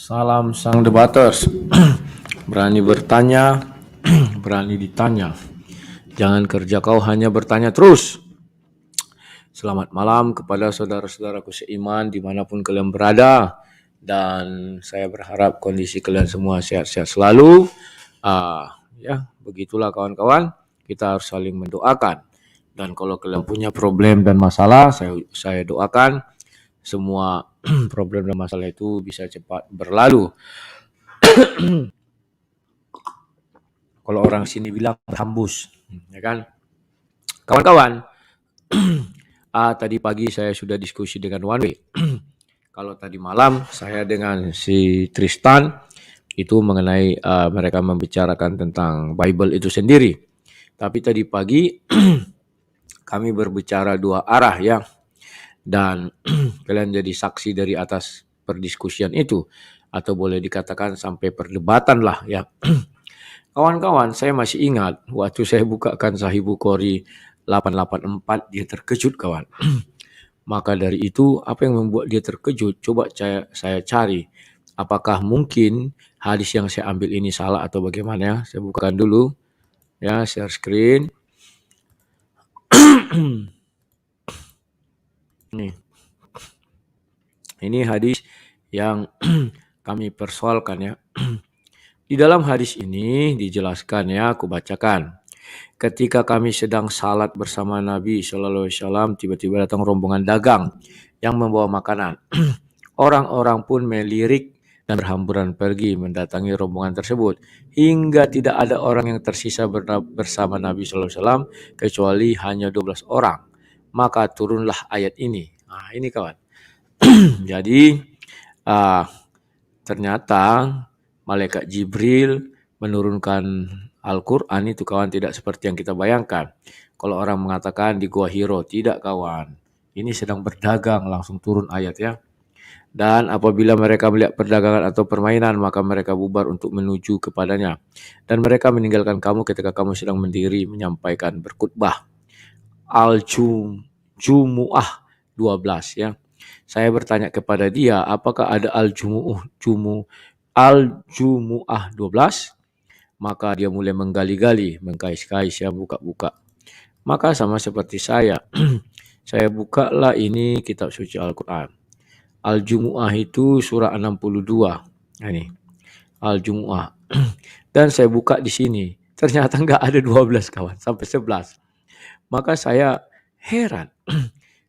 Salam sang debaters. Berani bertanya, berani ditanya. Jangan kerja kau hanya bertanya terus. Selamat malam kepada saudara-saudaraku seiman dimanapun kalian berada. Dan saya berharap kondisi kalian semua sehat-sehat selalu. Ya, begitulah kawan-kawan. Kita harus saling mendoakan. Dan kalau kalian punya problem dan masalah, saya doakan semua problem dan masalah itu bisa cepat berlalu. Kalau orang sini bilang berhembus, ya kan? Kawan-kawan, tadi pagi saya sudah diskusi dengan One Way. Kalau tadi malam saya dengan si Tristan itu mengenai mereka membicarakan tentang Bible itu sendiri. Tapi tadi pagi kami berbicara dua arah ya. Dan kalian jadi saksi dari atas perdiskusian itu, atau boleh dikatakan sampai perdebatan lah ya. Kawan-kawan, saya masih ingat waktu saya bukakan Sahih Bukhari 884, dia terkejut kawan. Maka dari itu, apa yang membuat dia terkejut? Coba saya cari. Apakah mungkin hadis yang saya ambil ini salah atau bagaimana ya? Saya bukakan dulu. Ya, share screen. Ini hadis yang kami persoalkan ya. Di dalam hadis ini dijelaskan ya, aku bacakan. Ketika kami sedang salat bersama Nabi Shallallahu Alaihi Wasallam, tiba-tiba datang rombongan dagang yang membawa makanan. Orang-orang pun melirik dan berhamburan pergi mendatangi rombongan tersebut, hingga tidak ada orang yang tersisa bersama Nabi Shallallahu Alaihi Wasallam kecuali hanya 12 orang. Maka turunlah ayat ini. Nah, ini kawan. Jadi ternyata malaikat Jibril menurunkan Al-Quran itu kawan tidak seperti yang kita bayangkan. Kalau orang mengatakan di Gua Hiro, tidak kawan. Ini sedang berdagang, langsung turun ayat ya. Dan apabila mereka melihat perdagangan atau permainan, maka mereka bubar untuk menuju kepadanya. Dan mereka meninggalkan kamu ketika kamu sedang berdiri menyampaikan berkhutbah. Al-Jumu'ah 12 ya. Saya bertanya kepada dia, apakah ada Al-Jumu'ah 12? Maka dia mulai menggali-gali, mengkais-kais ya, buka-buka. Maka sama seperti saya, saya bukalah ini kitab suci Al-Quran. Al-Jumu'ah itu surah 62. Ini Al-Jumu'ah. Dan saya buka di sini, ternyata nggak ada 12 kawan, sampai 11. Maka saya heran,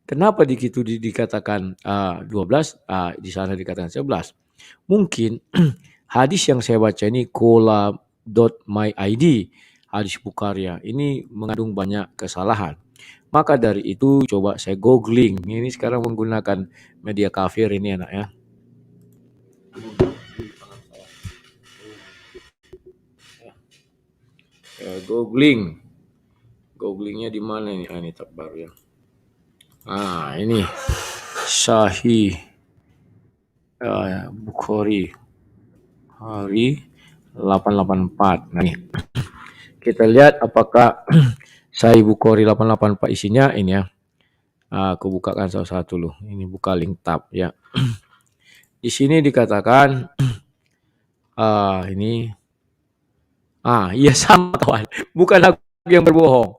kenapa di situ dikatakan 12, di sana dikatakan 11. Mungkin hadis yang saya baca ini kola.myid, hadis Bukhari ini mengandung banyak kesalahan. Maka dari itu coba saya googling. Ini sekarang menggunakan media kafir ini anak ya. Googlingnya di mana ini? Ini tab baru ya. Ini Sahih Bukhari hari 884. Nah, nih. Kita lihat apakah Sahih Bukhari 884 isinya ini ya. Aku bukakan salah satu loh. Ini buka link tab ya. Di sini dikatakan ini iya sama kawan. Bukan aku yang berbohong.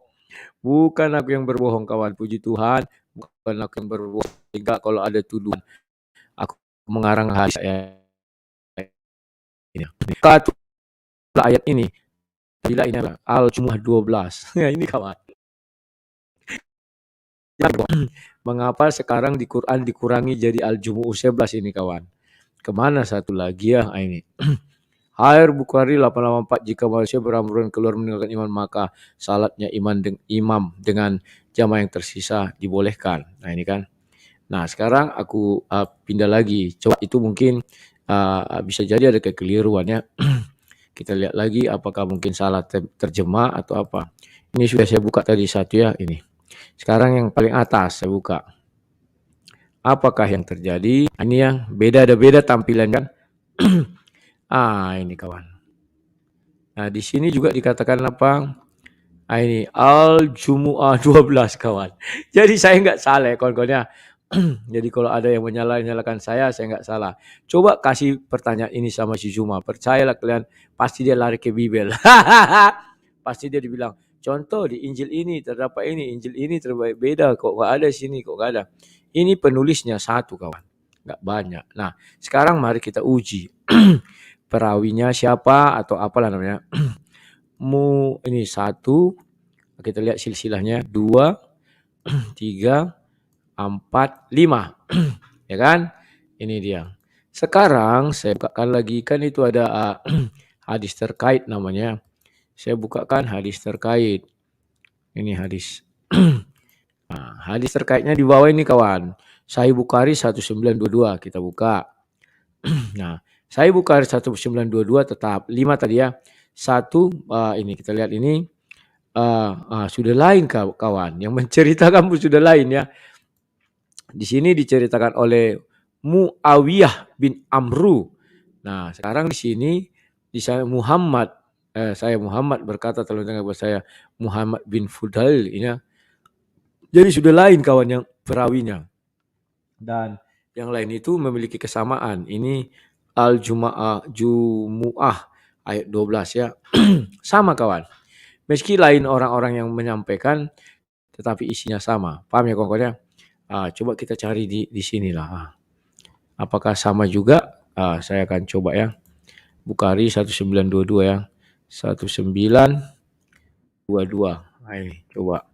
Bukan aku yang berbohong kawan. Puji Tuhan, bukan aku yang berbohong. Jika kalau ada tuduhan aku mengarang hadis ya. Kata ayat ini. Bila ini Al-Jumu'ah 12. Ya ini kawan. Mengapa sekarang di Quran dikurangi jadi Al-Jumu'ah 11 ini kawan? Kemana satu lagi ya ini? Sahih Bukhari 884, jika manusia berhamburan keluar meninggalkan iman, maka salatnya imam dengan jamaah yang tersisa dibolehkan. Nah ini kan. Nah sekarang aku pindah lagi. Coba itu mungkin bisa jadi ada kekeliruan ya. Kita lihat lagi apakah mungkin salah terjemah atau apa. Ini sudah saya buka tadi satu ya ini. Sekarang yang paling atas saya buka. Apakah yang terjadi? Ini yang beda tampilan kan. Ini kawan. Nah, di sini juga dikatakan apa? Ini Al-Jumu'ah 12 kawan. Jadi saya nggak salah ya kawan-kawan ya. Jadi kalau ada yang menyalahkan saya nggak salah. Coba kasih pertanyaan ini sama si Zuma, percayalah kalian, pasti dia lari ke Bibel. Pasti dia dibilang, contoh di Injil ini terdapat ini, Injil ini terbaik beda, kok nggak ada sini, kok nggak ada. Ini penulisnya satu kawan, nggak banyak. Nah, sekarang mari kita uji. Perawinya siapa atau apalah namanya. Ini satu, kita lihat silsilahnya, 2, 3, 4, 5. Ya kan? Ini dia. Sekarang saya bukakan lagi, kan itu ada hadis terkait namanya. Saya bukakan hadis terkait. Ini hadis. Nah, hadis terkaitnya di bawah ini kawan. Sahih Bukhari 1922 kita buka. Nah, Sahih Bukhari 1922 tetap 5 tadi ya. Satu ini kita lihat ini sudah lain kawan. Yang menceritakan pun sudah lain ya. Di sini diceritakan oleh Muawiyah bin Amru. Nah, sekarang di sini saya Muhammad berkata tentang saya Muhammad bin Fudail ini. Jadi sudah lain kawan yang perawinya. Dan yang lain itu memiliki kesamaan. Ini Jumu'ah ayat 12 ya. Sama kawan. Meski lain orang-orang yang menyampaikan, tetapi isinya sama. Paham ya kawan-kawan ya? Coba kita cari di sinilah. Apakah sama juga? Saya akan coba ya. Bukhari 1922 ya. 1922. Nah ini coba.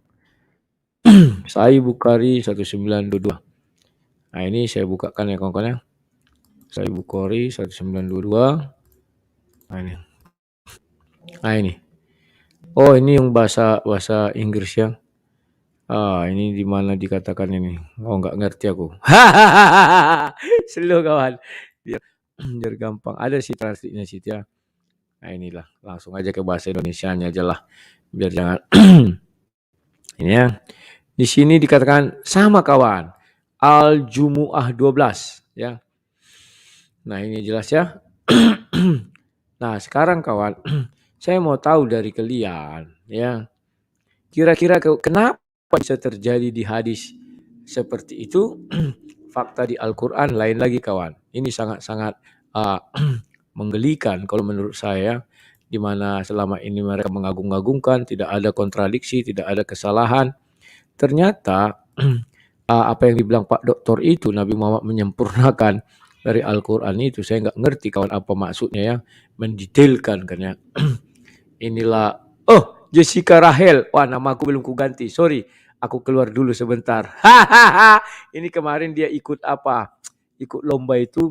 Sahih Bukhari 1922. Nah ini saya bukakan ya kawan-kawan ya. Sahih Bukhari 1922. Nah ini. Oh ini yang bahasa Inggris ya. Ini di mana dikatakan ini? Oh nggak ngerti aku. Slow kawan. Biar gampang. Ada sih translate-nya sih ya. Nah inilah, langsung aja ke bahasa Indonesianya aja lah. Biar jangan ini ya. Di sini dikatakan sama kawan. Al-Jumu'ah 12 ya. Nah, ini jelas ya. Nah, sekarang kawan, saya mau tahu dari kalian ya. Kira-kira kenapa bisa terjadi di hadis seperti itu? Fakta di Al-Qur'an lain lagi kawan. Ini sangat-sangat menggelikan kalau menurut saya, di mana selama ini mereka mengagung-agungkan, tidak ada kontradiksi, tidak ada kesalahan. Ternyata apa yang dibilang Pak Doktor itu, Nabi Muhammad menyempurnakan dari Al-Quran itu. Saya nggak ngerti kawan apa maksudnya ya, mendetailkan kan ya. Inilah, Jessica Rahel. Wah, nama aku belum kuganti, sorry. Aku keluar dulu sebentar. Ini kemarin dia ikut apa? Ikut lomba itu.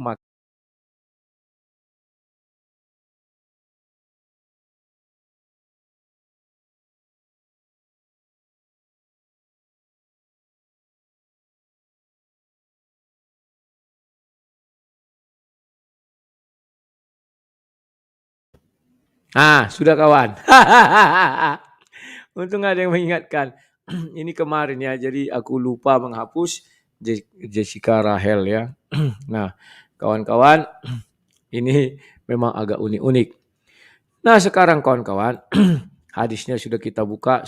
Sudah kawan. Untung ada yang mengingatkan. Ini kemarin ya, jadi aku lupa menghapus Jessica Rahel ya. Nah, kawan-kawan, ini memang agak unik-unik. Nah, sekarang kawan-kawan, hadisnya sudah kita buka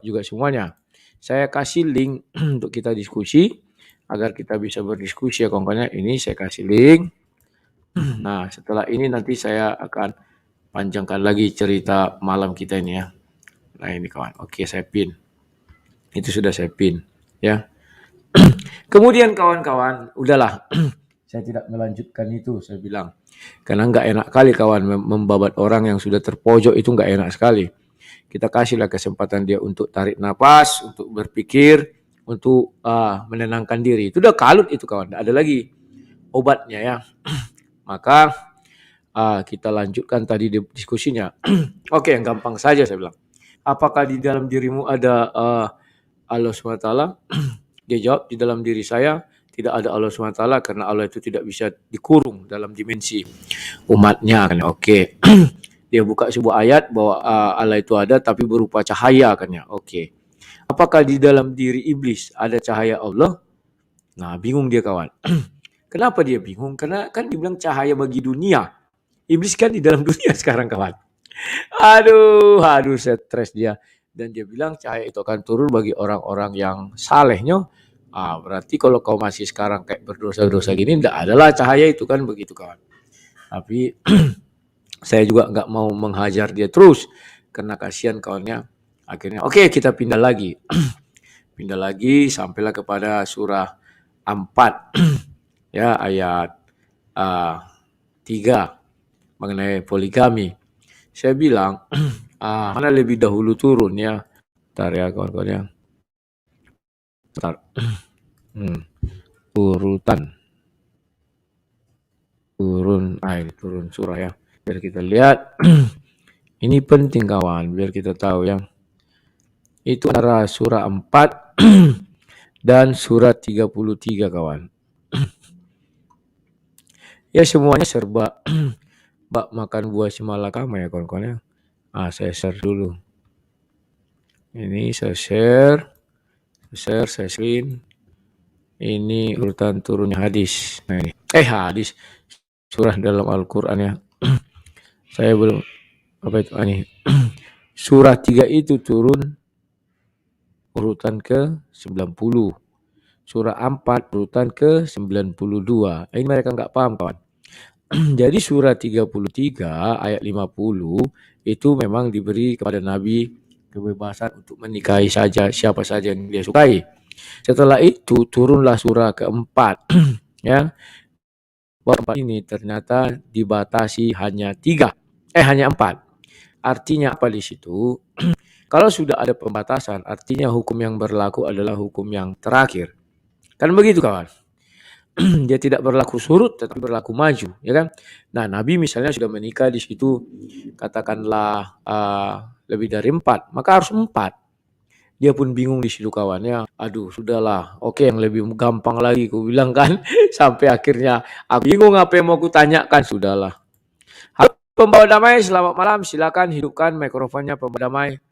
juga semuanya. Saya kasih link untuk kita diskusi, agar kita bisa berdiskusi ya kawan-kawan. Ini saya kasih link. Nah, setelah ini nanti saya akan panjangkan lagi cerita malam kita ini ya. Nah, ini kawan. Oke, saya pin. Itu sudah saya pin ya. Kemudian kawan-kawan, udahlah. Saya tidak melanjutkan itu, saya bilang. Karena nggak enak kali kawan membabat orang yang sudah terpojok, itu nggak enak sekali. Kita kasihlah kesempatan dia untuk tarik nafas, untuk berpikir, untuk menenangkan diri. Itu udah kalut itu kawan, ada lagi obatnya ya. Maka kita lanjutkan tadi diskusinya. Oke, yang gampang saja saya bilang. Apakah di dalam dirimu ada Allah SWT? Dia jawab, di dalam diri saya tidak ada Allah SWT karena Allah itu tidak bisa dikurung dalam dimensi umatnya. Oke. Dia buka sebuah ayat bahwa Allah itu ada tapi berupa cahaya kan ya. Oke. Apakah di dalam diri iblis ada cahaya Allah? Nah, bingung dia kawan. Kenapa dia bingung? Karena kan dibilang cahaya bagi dunia. Iblis kan di dalam dunia sekarang kawan. Aduh, stres dia. Dan dia bilang cahaya itu akan turun bagi orang-orang yang salehnya. Berarti kalau kau masih sekarang kayak berdosa-dosa gini, tidak adalah cahaya itu kan begitu kawan. Tapi saya juga nggak mau menghajar dia terus karena kasihan kawannya. Akhirnya oke, kita pindah lagi. Pindah lagi sampailah kepada surah 4 ya ayat 3 mengenai poligami. Saya bilang mana lebih dahulu turun ya. Bentar ya kawan-kawan ya. Bentar. Urutan turun surah ya. Biar kita lihat. Ini penting kawan, biar kita tahu ya. Itu antara surah 4 dan surat 33 kawan. Ya semuanya serba bak makan buah simalakama ya kawan-kawan ya. Saya share dulu. Ini saya share, saya screen. Ini urutan turunnya hadis. Nah ini. Hadis. Surah dalam Al-Quran ya. Saya belum apa itu ini. Surah 3 itu turun urutan ke 90. Surah 4 urutan ke 92. Ini mereka nggak paham kawan. Jadi surah 33 ayat 50 itu memang diberi kepada Nabi kebebasan untuk menikahi saja siapa saja yang dia sukai. Setelah itu turunlah surah keempat ya. Bahwa ini ternyata dibatasi hanya 4. Artinya apa di situ? Kalau sudah ada pembatasan, artinya hukum yang berlaku adalah hukum yang terakhir. Kan begitu kawan? Dia tidak berlaku surut tetapi berlaku maju, ya kan? Nah, Nabi misalnya sudah menikah di situ katakanlah lebih dari 4, maka harus 4. Dia pun bingung di situ kawannya. Aduh, sudahlah. Oke, yang lebih gampang lagi ku bilang kan. Sampai akhirnya aku bingung apa yang mau ku tanyakan. Sudahlah. Halo pembawa damai, selamat malam. Silakan hidupkan mikrofonnya pembawa damai.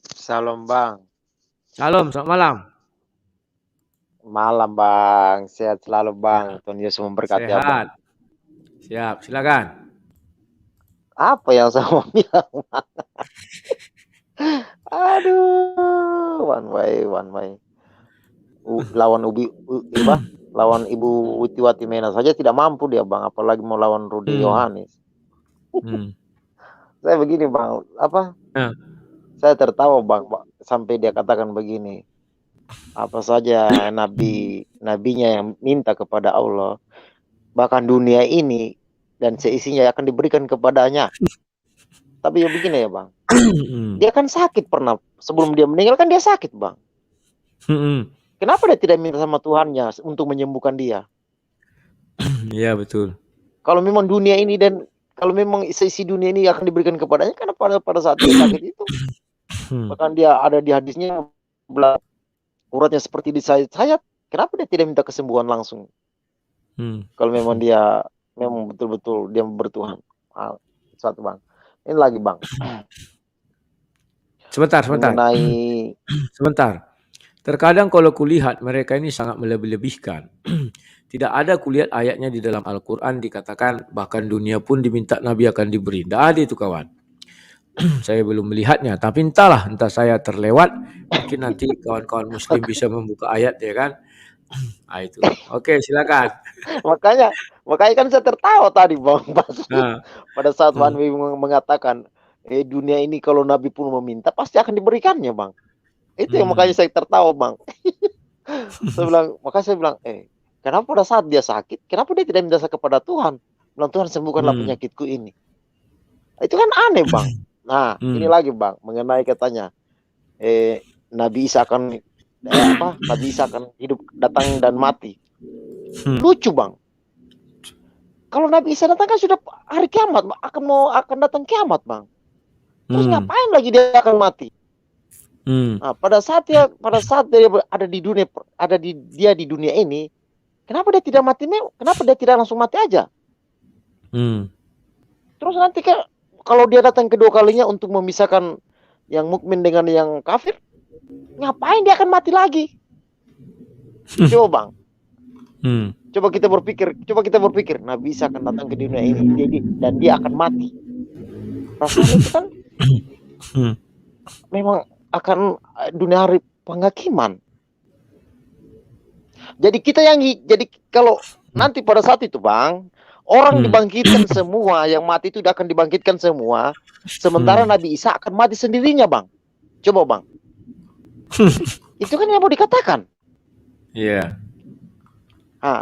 Salam bang. Salam, selamat malam. Malam bang, sehat selalu bang. Tuhan Yesus memberkati abang. Sehat. Siap, silakan. Apa yang saya mau bilang? Aduh, one way. Lawan Ibu Witiwati Mena saja tidak mampu dia bang, apalagi mau lawan Rudy Yohanes. Saya begini bang, saya tertawa bang, sampai dia katakan begini. Apa saja nabinya yang minta kepada Allah, bahkan dunia ini dan seisinya akan diberikan kepadanya. Tapi ya begini ya bang, dia kan sakit pernah sebelum dia meninggal kan dia sakit bang. Kenapa dia tidak minta sama Tuhannya untuk menyembuhkan dia? Iya betul. Kalau memang dunia ini dan kalau memang seisi dunia ini akan diberikan kepadanya, karena pada saat dia sakit itu, bahkan dia ada di hadisnya uratnya seperti disayat-sayat. Kenapa dia tidak minta kesembuhan langsung? Kalau memang dia memang betul-betul dia bertuhan. Satu bang. Ini lagi bang. Sebentar. Mengenai... Sebentar. Terkadang kalau kulihat mereka ini sangat melebih-lebihkan. Tidak ada kulihat ayatnya di dalam Al-Quran dikatakan bahkan dunia pun diminta Nabi akan diberi. Tidak ada itu kawan. Saya belum melihatnya. Tapi entah saya terlewat. Mungkin nanti kawan-kawan muslim bisa membuka ayat ya kan. Itu. Oke, silakan. makanya kan saya tertawa tadi bang. Pada saat Wanwi mengatakan dunia ini kalau Nabi pun meminta pasti akan diberikannya bang. Itu yang makanya saya tertawa bang. Saya bilang kenapa pada saat dia sakit, kenapa dia tidak minta kepada Tuhan? Bilang Tuhan sembuhkanlah penyakitku ini. Itu kan aneh bang. Nah ini lagi bang mengenai katanya Nabi Isa akan Nabi Isa akan hidup, datang dan mati. Lucu bang. Kalau Nabi Isa datang kan sudah hari kiamat, akan datang kiamat bang. Terus ngapain lagi dia akan mati? Nah, pada saat dia ada di dunia ini, kenapa dia tidak mati? Kenapa dia tidak langsung mati aja? Terus nanti kalau dia datang kedua kalinya untuk memisahkan yang mukmin dengan yang kafir, ngapain dia akan mati lagi? Coba bang. Coba kita berpikir, Nabi Isa akan datang ke dunia ini dan dia akan mati. Rasanya itu kan memang akan dunia hari penghakiman. Jadi kita jadi kalau nanti pada saat itu Bang, orang dibangkitkan semua, yang mati itu akan dibangkitkan semua, sementara Nabi Isa akan mati sendirinya Bang. Coba Bang. Itu kan yang mau dikatakan. Iya.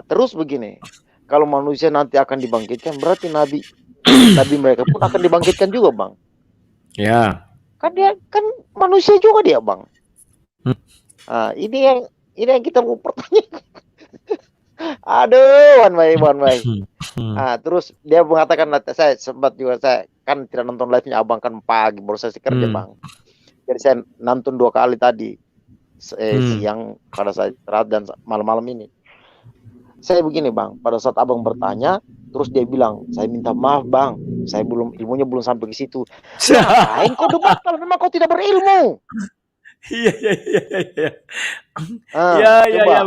Terus begini, kalau manusia nanti akan dibangkitkan, berarti nabi mereka pun akan dibangkitkan juga Bang. Ya. Kan dia kan manusia juga dia Bang. Ini yang kita mau pertanyakan. Aduh, Wan Mai. Terus dia mengatakan, saya sempat juga, saya kan tidak nonton live-nya Abang kan pagi, baru saya kerja Bang. Jadi saya nonton 2 kali tadi, siang pada saat istirahat dan malam-malam ini. Saya begini Bang, pada saat Abang bertanya, terus dia bilang, saya minta maaf Bang, saya ilmunya belum sampai ke situ. Ngapain kau debat kalau memang kau tidak berilmu? Iya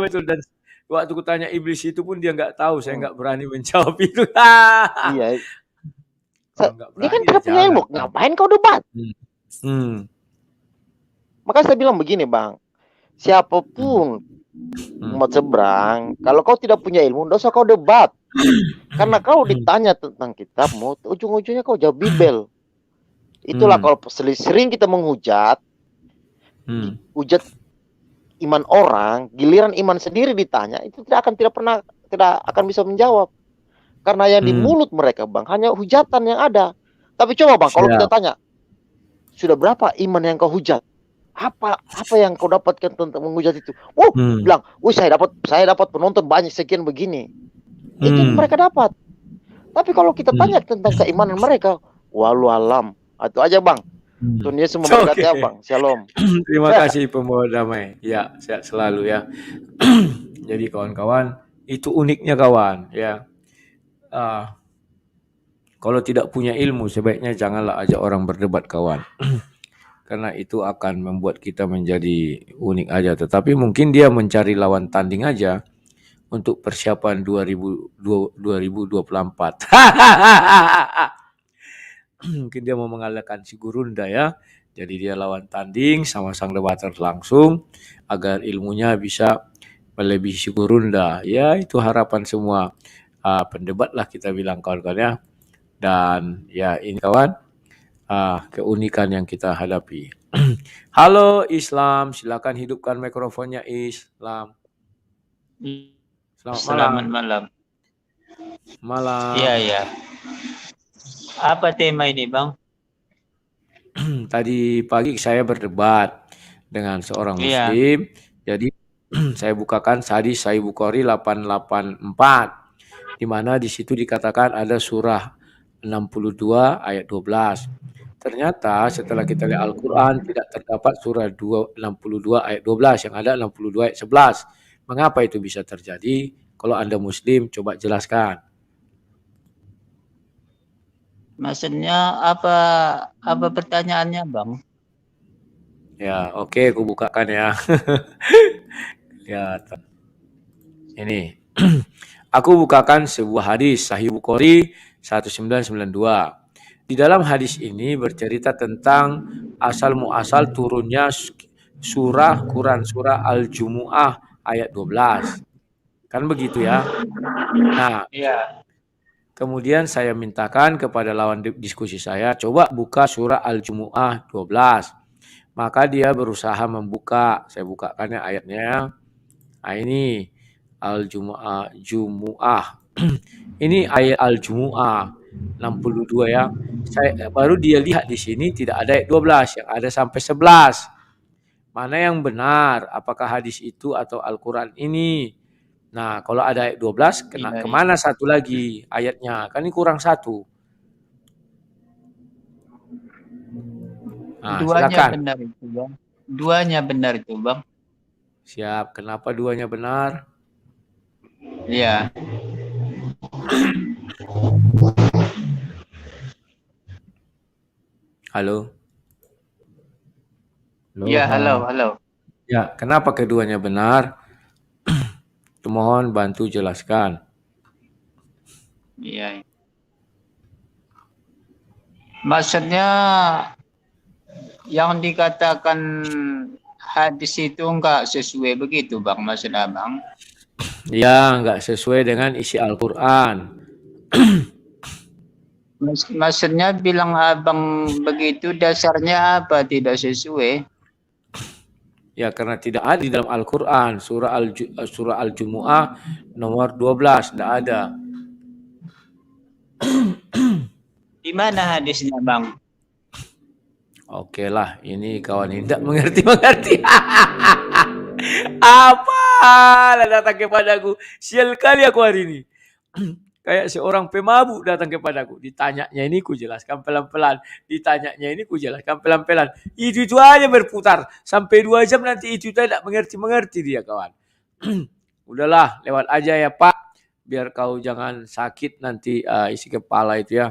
betul. Dan waktu ku tanya iblis itu pun dia nggak tahu, saya nggak berani menjawab itu. Iya. Dia kan tidak punya ilmu, ngapain kau debat? Maka saya bilang begini Bang, siapapun umat seberang, kalau kau tidak punya ilmu, tidak usah kau debat. Karena kau ditanya tentang kitabmu, ujung-ujungnya kau jawab Bibel. Itulah kalau sering kita menghujat, hujat iman orang, giliran iman sendiri ditanya, itu tidak akan bisa menjawab. Karena yang di mulut mereka Bang, hanya hujatan yang ada. Tapi coba Bang, kalau kita tanya, sudah berapa iman yang kau hujat? Apa yang kau dapatkan tentang menghujat itu? Bilang, saya dapat penonton banyak sekian begini. Itu mereka dapat. Tapi kalau kita tanya tentang keimanan mereka, walau alam. Itu aja Bang. Tuhan Yesus memberkati Abang. Shalom. Terima kasih pembawa damai. Ya, sehat selalu ya. Jadi kawan-kawan, itu uniknya kawan ya. Kalau tidak punya ilmu, sebaiknya janganlah ajak orang berdebat kawan. Karena itu akan membuat kita menjadi unik aja. Tetapi mungkin dia mencari lawan tanding aja untuk persiapan 2024. Mungkin dia mau mengalahkan si Gurunda ya. Jadi dia lawan tanding sama sang debater langsung agar ilmunya bisa melebihi si Gurunda. Ya itu harapan semua pendebat lah kita bilang kawan-kawan ya. Dan ya ini kawan, keunikan yang kita hadapi. Halo Islam, silakan hidupkan mikrofonnya Islam. Selamat malam. Iya. Apa tema ini Bang? Tadi pagi saya berdebat dengan seorang Muslim. Jadi saya bukakan hadis Sahih Bukhari 884, di mana di situ dikatakan ada surah 62 ayat 12. Ternyata setelah kita lihat Al-Quran tidak terdapat surah 62 ayat 12, yang ada 62 ayat 11. Mengapa itu bisa terjadi? Kalau Anda Muslim, coba jelaskan. Maksudnya apa pertanyaannya Bang? Ya, oke, aku bukakan ya. Lihat. Ini. Aku bukakan sebuah hadis Sahih Bukhari 1992. Di dalam hadis ini bercerita tentang asal muasal turunnya Quran surah Al-Jumu'ah ayat 12. Kan begitu ya? Nah, kemudian saya mintakan kepada lawan diskusi saya, coba buka surah Al-Jumu'ah 12. Maka dia berusaha membuka. Saya bukakannya ayatnya. Nah, ini Al-Jumu'ah. Ini ayat Al-Jumu'ah 62 ya. Baru dia lihat di sini tidak ada ayat 12, yang ada sampai 11. Mana yang benar? Apakah hadis itu atau Al-Quran ini? Nah, kalau ada ayat 12, kemana satu lagi ayatnya? Kan ini kurang satu. Nah, duanya silakan. Benar itu Bang. Duanya benar itu Bang. Siap. Kenapa duanya benar? Iya. Halo? Iya, halo. Ya, kenapa keduanya benar? Mohon bantu jelaskan. Iya. Maksudnya yang dikatakan hadis itu enggak sesuai begitu Bang, maksud Abang? Ya, nggak sesuai dengan isi Al-Quran. Maksudnya bilang abang begitu dasarnya apa tidak sesuai? Ya, karena tidak ada di dalam Al-Quran. Surah Al-Jumu'ah nomor 12, tidak ada. Di mana hadisnya bang? Oke lah, ini kawan ini tidak mengerti. Apa lah datang kepadaku? Sial kali aku hari ini. Kayak seorang pemabuk datang kepadaku. Ditanyanya ini ku jelaskan pelan-pelan. Ditanyanya ini ku jelaskan pelan-pelan. Itu aja berputar. Sampai 2 jam nanti itu tidak mengerti dia kawan. Udahlah, lewat aja ya Pak. Biar kau jangan sakit nanti isi kepala itu ya.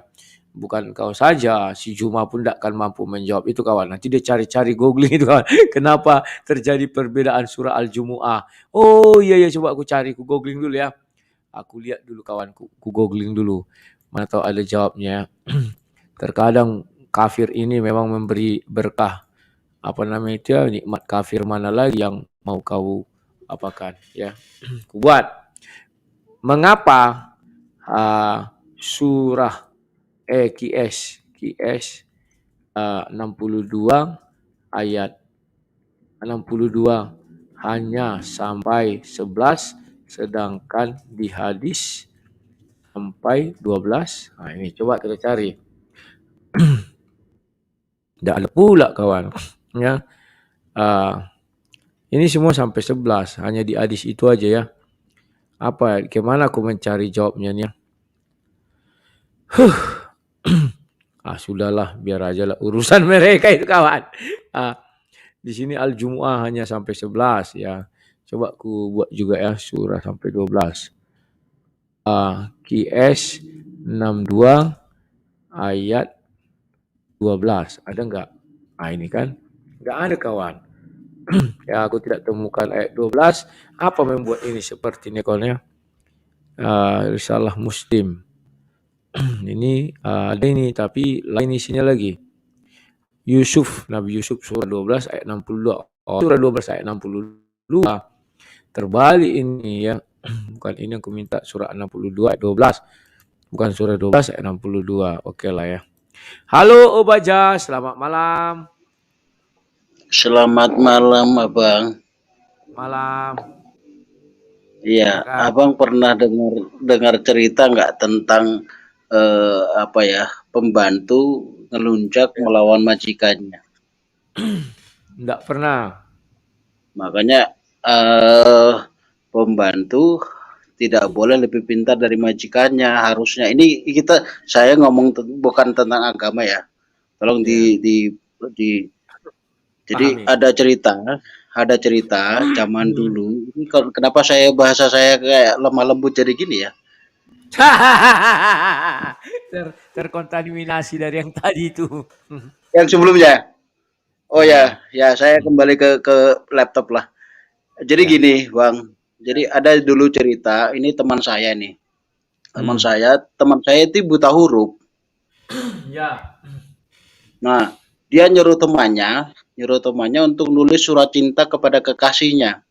Bukan kau saja, si Juma pun tidak akan mampu menjawab itu kawan. Nanti dia cari-cari googling itu kawan. Kenapa terjadi perbedaan surah Al-Jumu'ah? Oh iya coba aku cari, aku googling dulu ya. Aku lihat dulu kawanku, aku googling dulu. Mana tahu ada jawabnya. Terkadang kafir ini memang memberi berkah. Apa namanya itu ya, nikmat kafir mana lagi yang mau kau apakan ya. Ku buat. Mengapa surah QS 62 ayat 62 hanya sampai 11 sedangkan di hadis sampai 12. Nah, ini coba kita cari. Tidak ada pula kawan. Ya. Ini semua sampai 11, hanya di hadis itu aja ya. Apa? Gimana aku mencari jawabnya nih? Sudahlah, biar aja lah urusan mereka itu kawan. Di sini Al-Jumu'ah hanya sampai 11 ya. Coba aku buat juga ya surah sampai 12. QS 62 ayat 12. Ada enggak? Ini kan enggak ada kawan. Ya aku tidak temukan ayat 12. Apa membuat ini seperti ini kawan ya? Risalah Muslim. Ini ada ini tapi lain isinya lagi. Nabi Yusuf surah 12 ayat 62. Surah 12 ayat 62. Terbalik ini ya. Bukan ini yang aku minta surah 62 ayat 12. Bukan surah 12 ayat 62. Oke lah ya. Halo Obaja, selamat malam. Selamat malam Abang. Malam. Iya, Abang pernah dengar cerita nggak tentang pembantu ngelunjak melawan majikannya? Nggak pernah. Makanya pembantu tidak boleh lebih pintar dari majikannya harusnya. Ini saya ngomong bukan tentang agama ya. Tolong jadi ada cerita zaman dulu. Ini kenapa bahasa saya kayak lemah lembut jadi gini ya? Terkontaminasi dari yang tadi itu. Yang sebelumnya. Oh ya, saya kembali ke laptop lah. Jadi gini, Bang. Jadi ada dulu cerita, ini teman saya nih. Teman saya itu buta huruf. Ya. Nah, dia nyuruh temannya untuk nulis surat cinta kepada kekasihnya.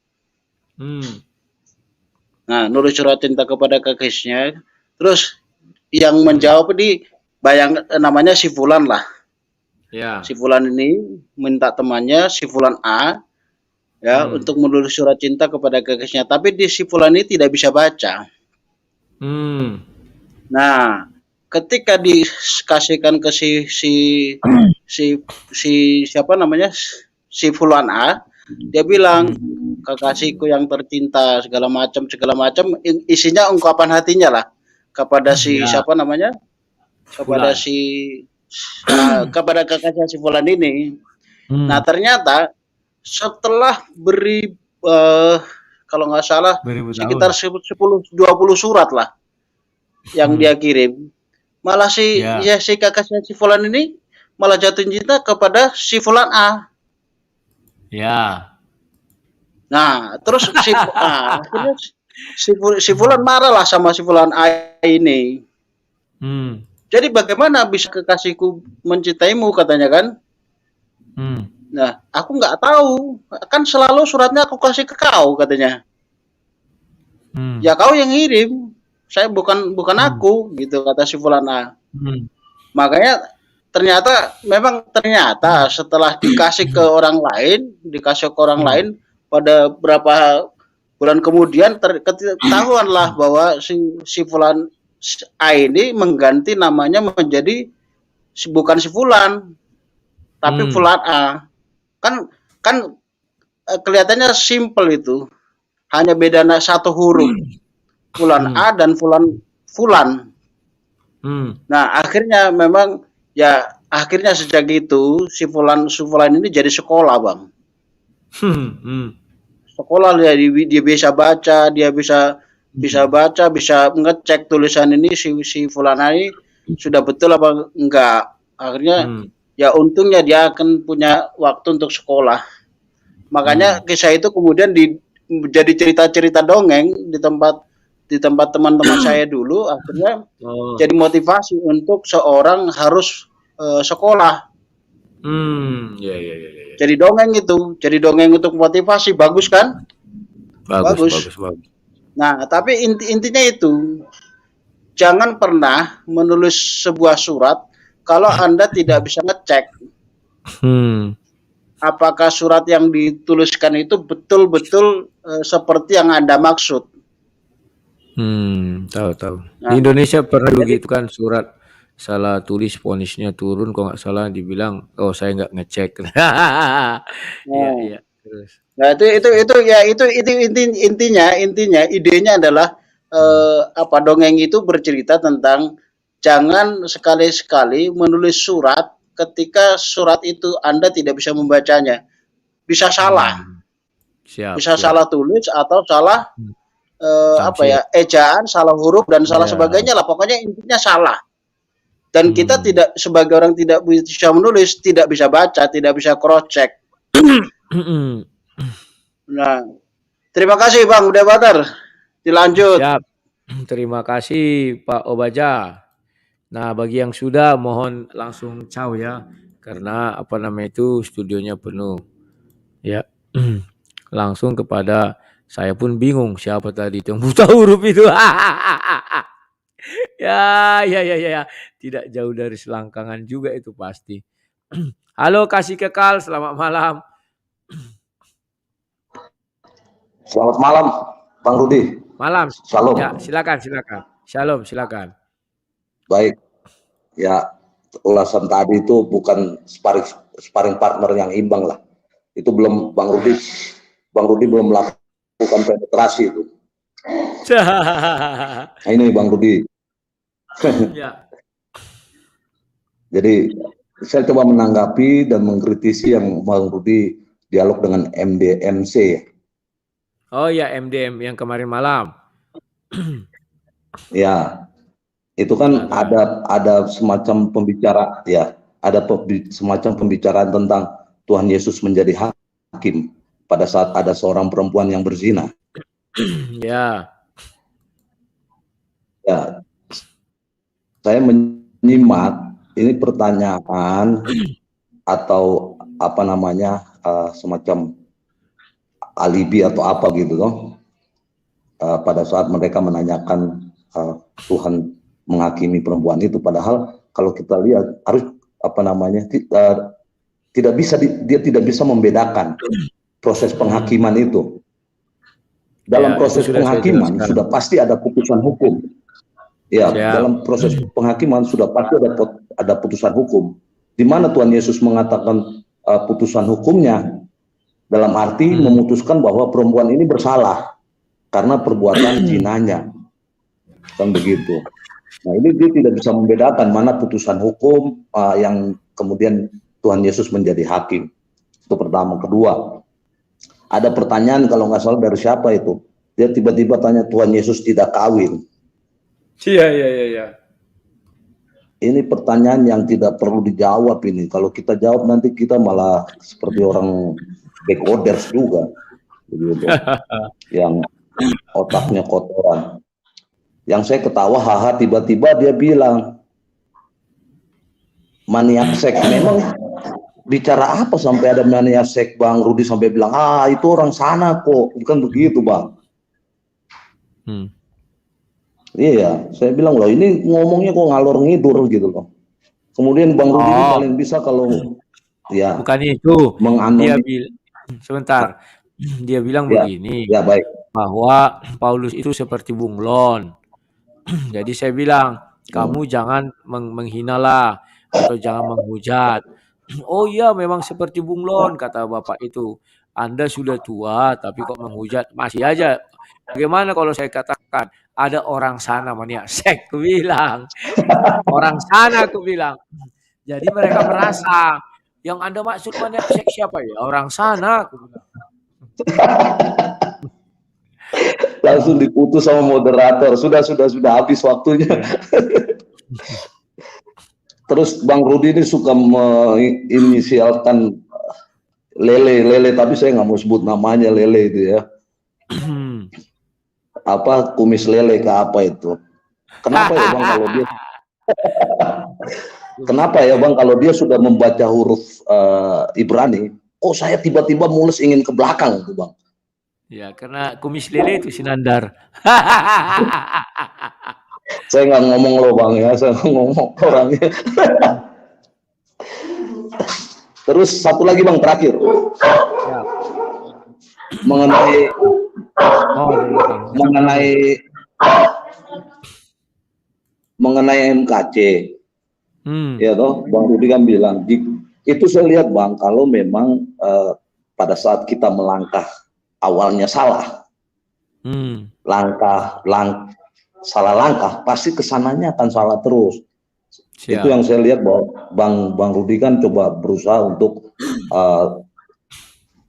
Nah, nulis surat cinta kepada kekasihnya, terus yang menjawab namanya si Fulan lah. Ya. Si Fulan ini minta temannya si Fulan A ya untuk menulis surat cinta kepada kekasihnya, tapi si Fulan ini tidak bisa baca. Nah, ketika dikasihkan ke si Fulan A, dia bilang kekasihku yang tercinta segala macam isinya ungkapan hatinya lah kepada kepada kakaknya si Fulan ini. Nah, ternyata setelah kalau nggak salah sekitar 10-20 surat lah yang dia kirim, malah si kakaknya si Fulan ini malah jatuh cinta kepada si Fulan A. Ya. Nah, terus si Fulan marah lah sama si Fulan A ini. Jadi bagaimana bisa kekasihku mencintaimu, katanya kan? Nah, aku nggak tahu, kan selalu suratnya aku kasih ke kau, katanya. Ya kau yang ngirim, saya bukan aku gitu, kata si Fulan A. Makanya ternyata setelah dikasih ke orang lain pada berapa bulan kemudian ketahuanlah bahwa si Fulan A ini mengganti namanya menjadi bukan si Fulan tapi Fulan A. Kan kelihatannya simple itu. Hanya beda satu huruf. Fulan A dan Fulan. Nah, akhirnya memang akhirnya sejak itu si Fulan ini jadi sekolah, Bang. Sekolah dia bisa baca, dia bisa baca, bisa ngecek tulisan ini si Fulan ini sudah betul apa enggak. Akhirnya ya untungnya dia akan punya waktu untuk sekolah. Makanya kisah itu kemudian jadi cerita-cerita dongeng di tempat teman-teman saya dulu, akhirnya jadi motivasi untuk seorang harus sekolah. Ya. Jadi dongeng untuk motivasi, bagus kan? Bagus. Nah, tapi intinya itu, jangan pernah menulis sebuah surat kalau Anda tidak bisa ngecek apakah surat yang dituliskan itu betul-betul seperti yang Anda maksud. Tahu. Di Indonesia pernah begitu kan, surat salah tulis vonisnya turun, kok nggak salah dibilang, oh saya nggak ngecek. Iya. Terus. Nah itu intinya idenya adalah dongeng itu bercerita tentang jangan sekali-sekali menulis surat ketika surat itu Anda tidak bisa membacanya, bisa salah, bisa salah tulis atau salah ejaan, salah huruf dan salah sebagainya lah, pokoknya intinya salah. Dan kita tidak, sebagai orang tidak bisa menulis, tidak bisa baca, tidak bisa cross check. Nah, terima kasih Bang Uda Batar. Dilanjut. Siap. Terima kasih Pak Obaja. Nah, bagi yang sudah, mohon langsung ciao ya, karena studionya penuh. Ya, langsung kepada saya pun bingung siapa tadi yang buta huruf itu. Ya. Tidak jauh dari selangkangan juga itu pasti. Halo Kasih Kekal, selamat malam. Selamat malam, Bang Rudi. Malam. Shalom. Ya, silakan. Shalom, silakan. Baik. Ya, ulasan tadi itu bukan sparring partner yang imbang lah. Itu belum Bang Rudi belum melakukan penetrasi itu. Nah, ini Bang Rudi. Ya. Jadi saya coba menanggapi dan mengkritisi yang Bang Rudi dialog dengan MDMC ya. Oh ya, MDM yang kemarin malam. Ya, itu kan ada semacam semacam pembicaraan tentang Tuhan Yesus menjadi hakim pada saat ada seorang perempuan yang berzina. Ya. Saya menyimak ini pertanyaan atau semacam alibi atau apa gitu loh. Pada saat mereka menanyakan Tuhan menghakimi perempuan itu, padahal kalau kita lihat harus dia tidak bisa membedakan proses penghakiman itu. Dalam proses penghakiman sudah pasti ada putusan hukum. Ya, dalam proses penghakiman sudah pasti ada putusan hukum. Di mana Tuhan Yesus mengatakan putusan hukumnya dalam arti memutuskan bahwa perempuan ini bersalah karena perbuatan zinanya, kan begitu. Nah, ini dia tidak bisa membedakan mana putusan hukum yang kemudian Tuhan Yesus menjadi hakim. Itu pertama. Kedua, ada pertanyaan kalau nggak salah dari siapa itu, dia tiba-tiba tanya Tuhan Yesus tidak kawin. Iya. Ini pertanyaan yang tidak perlu dijawab ini. Kalau kita jawab nanti kita malah seperti orang decoders juga, begitu. Yang otaknya kotoran. Yang saya ketawa, haha, tiba-tiba dia bilang maniak seks. Memang bicara apa sampai ada maniak seks, Bang Rudi, sampai bilang itu orang sana kok, bukan begitu Bang. Iya, saya bilang loh ini ngomongnya kok ngalor ngidur gitu loh. Kemudian Bang Rudi ini paling bisa kalau ya bukan itu. Dia menganonim. sebentar. Dia bilang Ya, begini, ya baik. bahwa Paulus itu seperti bunglon. Jadi saya bilang, kamu jangan menghinalah atau jangan menghujat. Oh iya, memang seperti bunglon, kata bapak itu. Anda sudah tua, tapi kok menghujat masih aja. Bagaimana kalau saya katakan ada orang sana maniak seks? Aku bilang orang sana, aku bilang. Jadi mereka merasa yang Anda maksud maniak seks siapa ya? Orang sana, aku bilang. Langsung diputus sama moderator. Sudah habis waktunya. Terus Bang Rudi ini suka menginisialkan Lele, tapi saya nggak mau sebut namanya Lele itu ya. Apa kumis lele ke apa itu? Kenapa ya Bang kalau dia? Kenapa ya Bang kalau dia sudah membaca huruf Ibrani, kok saya tiba-tiba mules ingin ke belakang tuh Bang? Ya, karena kumis lele itu Sinandar. Saya nggak ngomong loh Bang ya, saya ngomong orangnya. Terus satu lagi Bang terakhir. Ya. mengenai MKC. Ya toh, Bang Rudi kan bilang itu saya lihat Bang kalau memang pada saat kita melangkah awalnya salah. Salah langkah pasti kesananya akan salah terus. Siap. Itu yang saya lihat bahwa Bang Rudi kan coba berusaha untuk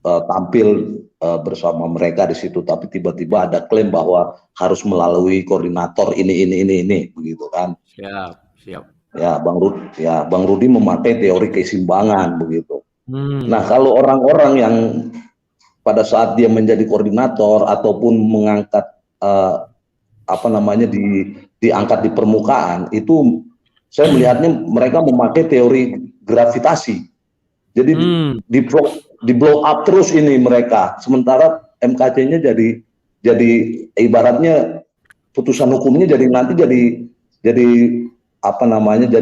tampil bersama mereka di situ, tapi tiba-tiba ada klaim bahwa harus melalui koordinator ini begitu kan. Siap. Ya Bang Rudi memakai teori keseimbangan begitu. Nah kalau orang-orang yang pada saat dia menjadi koordinator ataupun mengangkat diangkat di permukaan itu saya melihatnya mereka memakai teori gravitasi. Jadi di blow up terus ini mereka. Sementara MKC-nya jadi ibaratnya putusan hukumnya jadi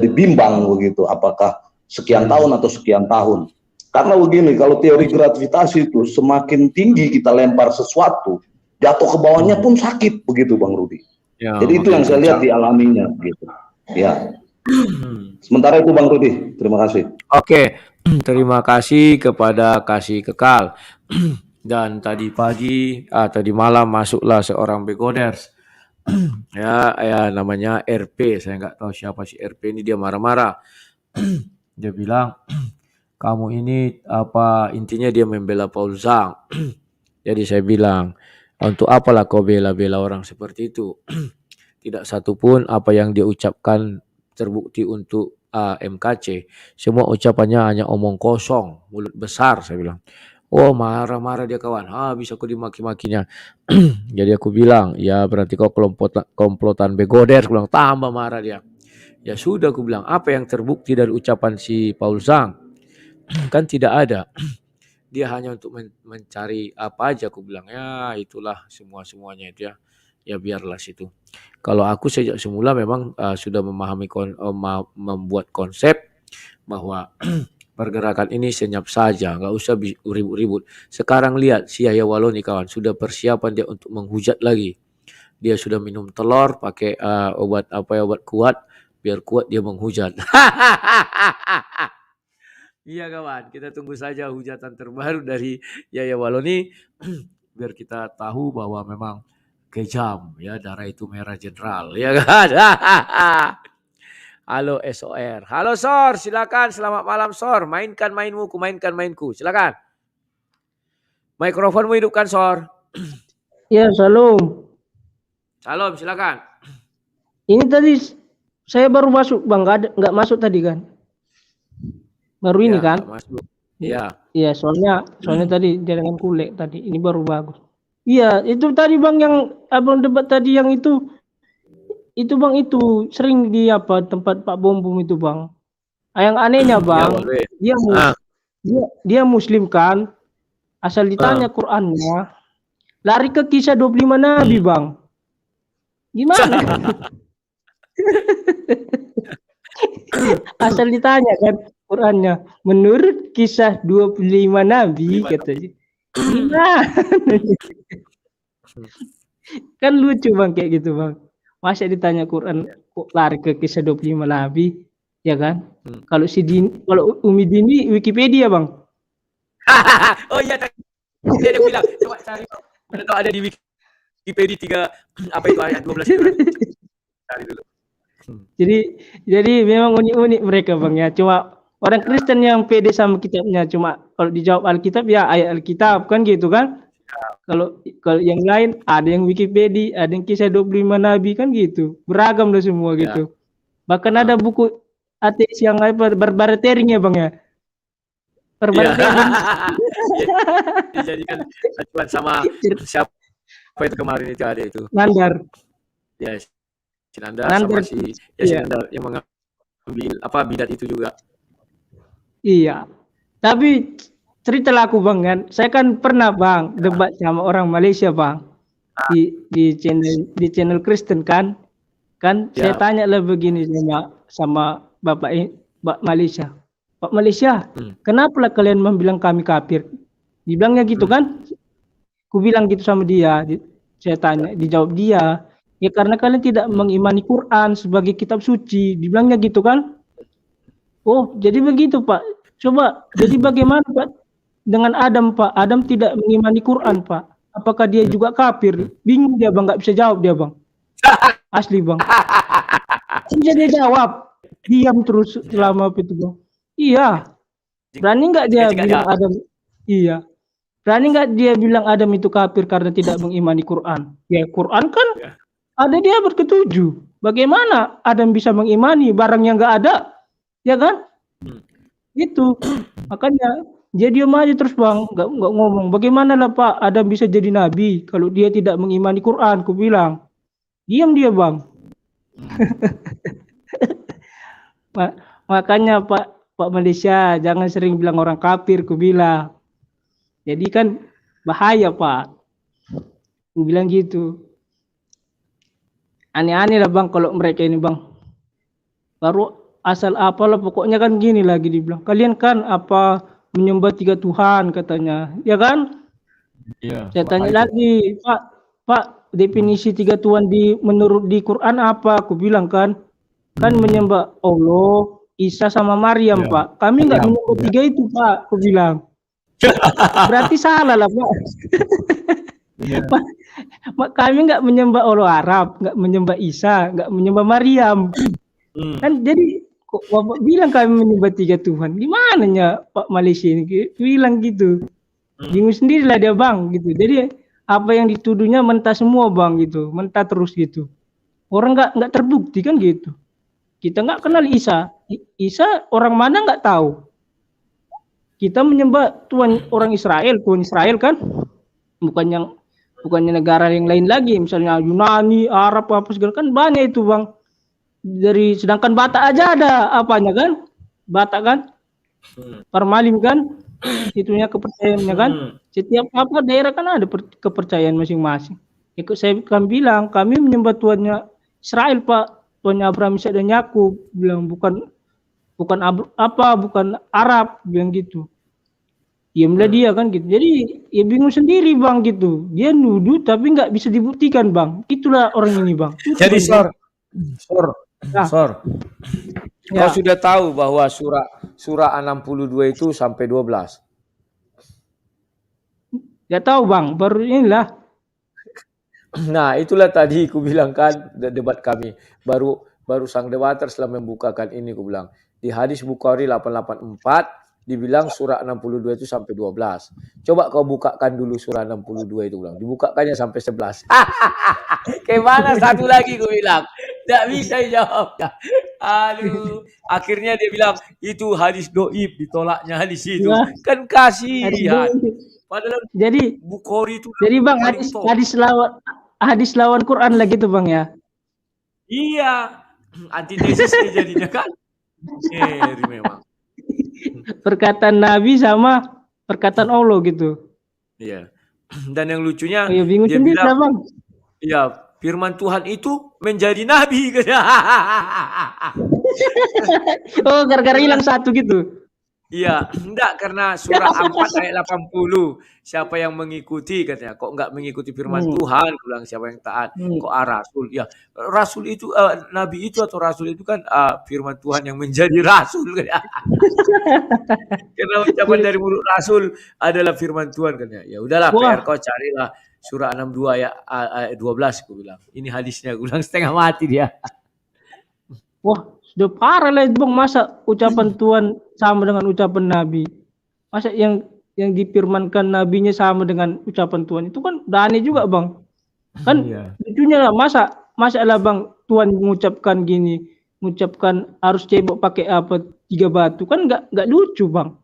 bimbang begitu. Apakah sekian tahun atau sekian tahun? Karena begini, kalau teori gravitasi itu semakin tinggi kita lempar sesuatu, jatuh ke bawahnya pun sakit begitu Bang Rudi. Ya, jadi itu yang saya lihat dialaminya gitu. Ya. Sementara itu Bang Rudi, terima kasih. Oke, terima kasih kepada Kasih Kekal. Dan tadi malam masuklah seorang begoders. ya namanya RP, saya nggak tahu siapa si RP ini, dia marah-marah. Dia bilang, kamu ini intinya dia membela Paul Zhang. Jadi saya bilang, untuk apalah kau bela-bela orang seperti itu? Tidak satupun apa yang dia ucapkan terbukti untuk MKC. Semua ucapannya hanya omong kosong, mulut besar, saya bilang. Oh, marah-marah dia kawan. Bisa aku dimaki-makinya. Jadi aku bilang, ya berarti kau komplotan begoder. Aku bilang, tambah marah dia. Ya sudah, aku bilang, apa yang terbukti dari ucapan si Paul Zhang? Kan tidak ada. Dia hanya untuk mencari apa aja, aku bilang. Ya itulah semuanya itu ya. Ya biarlah situ. Kalau aku sejak semula memang sudah memahami membuat konsep bahwa pergerakan ini senyap saja, nggak usah ribut-ribut. Sekarang lihat si Yahya Waloni kawan, sudah persiapan dia untuk menghujat lagi. Dia sudah minum telur pakai obat kuat, biar kuat dia menghujat. Iya kawan, kita tunggu saja hujatan terbaru dari Yahya Waloni biar kita tahu bahwa memang kejam ya, darah itu merah jenderal ya kan. Halo SOR, halo Sor, silakan, selamat malam Sor, mainkan mainmu, ku mainkan mainku, silakan. Mikrofonmu hidupkan Sor. Ya, salam. Salam, silakan. Ini tadi saya baru masuk Bang, nggak masuk tadi kan? Baru ini kan? Masuk. Ya. Iya, soalnya tadi jaringan kulik tadi, ini baru bagus. Iya, itu tadi Bang yang abang debat tadi yang itu Bang itu sering di tempat Pak Bom Bom itu Bang. Yang anehnya Bang, dia Muslim kan, asal ditanya Qurannya, lari ke kisah 25 Nabi Bang. Gimana? Asal ditanya kan Qurannya, menurut kisah 25 nabi katanya. Gimana? Kan lucu Bang kayak gitu Bang. Masa ditanya Quran kok lari ke kisah 25 nabi, ya kan? Kalau kalau Umi Dini Wikipedia Bang. Oh iya, dia bilang coba cari kalau ada di Wikipedia 3 apa itu ayat 12 itu. Cari dulu. Jadi memang unik-unik mereka Bang ya. Cuma orang Kristen yang pede sama kitabnya, cuma kalau dijawab Alkitab ya ayat Alkitab kan gitu kan. Kalau yang lain ada yang Wikipedia, ada yang kisah 25 nabi kan gitu. Beragam lah semua gitu. Bahkan ada buku ateis yang apa barbaratering ya Bang ya. Barbaratering. Dijadikan acuan sama siapa itu kemarin itu ada itu. Nandar. Ya, si Nandar sama si Nandar yang mengambil apa bidat itu juga. Iya. Tapi cerita laku Bang kan, saya kan pernah Bang debat sama orang Malaysia Bang di channel Kristen kan saya tanya lah begini sama Bapak Malaysia, Pak Malaysia, kenapa lah kalian membilang kami kafir? Dibilangnya gitu kan, ku bilang gitu sama dia, saya tanya, dijawab dia, ya karena kalian tidak mengimani Quran sebagai kitab suci, dibilangnya gitu kan. Oh jadi begitu Pak, coba jadi bagaimana Pak dengan Adam Pak? Adam tidak mengimani Quran Pak. Apakah dia juga kafir? Bingung dia Bang, nggak bisa jawab dia Bang. Asli Bang. Tidak dia jawab, diam terus selama itu Bang. Iya. Berani nggak dia bilang Adam? Iya. Berani nggak dia bilang Adam itu kafir karena tidak mengimani Quran? Ya Quran kan ada dia berketujuh. Bagaimana Adam bisa mengimani barang yang nggak ada? Ya kan? Itu. Makanya dia diam aja terus Bang, nggak ngomong. Bagaimana lah Pak Adam bisa jadi nabi kalau dia tidak mengimani Quran? Ku bilang, diam dia Bang. Makanya Pak Malaysia jangan sering bilang orang kafir, ku bilang. Jadi kan bahaya Pak. Ku bilang gitu. Aneh-aneh lah Bang kalau mereka ini Bang. Baru asal apalah pokoknya kan gini lagi dibilang. Kalian kan apa menyembah 3 Tuhan katanya, ya kan? Iya. Saya tanya lagi, Pak, definisi 3 Tuhan menurut di Quran apa? Aku bilang kan menyembah Allah, Isa sama Maryam, Pak. Kami nggak menyembah 3 itu, Pak. Aku bilang. Berarti salah lah, Pak. Kami nggak menyembah Allah Arab, nggak menyembah Isa, nggak menyembah Maryam. Kan jadi Bapak bilang kami menyembah 3 Tuhan. Gimana ya Pak Malaysia ini? Bilang gitu. Bingung sendirilah dia Bang gitu. Jadi apa yang dituduhnya mentah semua Bang gitu. Mentah terus gitu. Orang nggak terbukti kan gitu. Kita nggak kenal Isa. Isa orang mana nggak tahu. Kita menyembah Tuhan orang Israel. Tuhan Israel kan. Bukannya negara yang lain lagi. Misalnya Yunani, Arab, apa segala kan banyak itu Bang. Sedangkan Batak aja ada apanya kan, Batak kan, Parmalim kan, itunya kepercayaannya kan, setiap apa daerah kan ada kepercayaan masing-masing. Saya kan bilang kami menyembah Tuhannya Israel Pak, Tuhannya Abraham, Ishak dan Yakub, bilang bukan Arab, bilang gitu. Diamlah dia kan gitu. Jadi ya bingung sendiri Bang gitu. Dia nuduh tapi nggak bisa dibuktikan Bang. Itulah orang ini Bang. Jadi Sor, kau sudah tahu bahwa surah 62 itu sampai 12? Ya tahu Bang, baru inilah. Nah, itulah tadi ku bilang kan debat kami. Baru sang debater setelah membukakan ini ku bilang. Di hadis Bukhari 884 dibilang surah 62 itu sampai 12. Coba kau bukakan dulu surah 62 itu bilang. Dibukakannya sampai 11. Gimana satu lagi ku bilang. Tidak bisa jawab. Aduh, akhirnya dia bilang itu hadis doib, ditolaknya hadis itu. Ya. Kan kasihan. Padahal jadi Bukhari itu. Jadi Bang hadis lawan Quran lagi tuh Bang ya. Iya, antitesis jadinya kan. Memang. Perkataan Nabi sama perkataan Allah gitu. Iya. Dan yang lucunya bingung dia sendiri bilang, Bang. Iya, firman Tuhan itu menjadi nabi. Oh, gara-gara hilang satu gitu. Iya, enggak, karena surah 4 ayat 80. Siapa yang mengikuti katanya, kok enggak mengikuti firman Tuhan, bilang siapa yang taat, kok rasul. Ya, rasul itu nabi itu atau rasul itu kan firman Tuhan yang menjadi rasul. Karena ucapan dari mulut rasul adalah firman Tuhan katanya. Ya udahlah, PR kau carilah surah 62 ayat 12 aku bilang. Ini hadisnya, aku bilang setengah mati dia. Wah, sudah parah lah itu, Bang. Masa ucapan Tuhan sama dengan ucapan Nabi? Masa yang difirmankan nabinya sama dengan ucapan Tuhan? Itu kan udah aneh juga, Bang. Kan lucunya lah, masa lah Bang Tuhan mengucapkan gini, mengucapkan harus cebok pakai apa 3 batu, kan nggak lucu, Bang.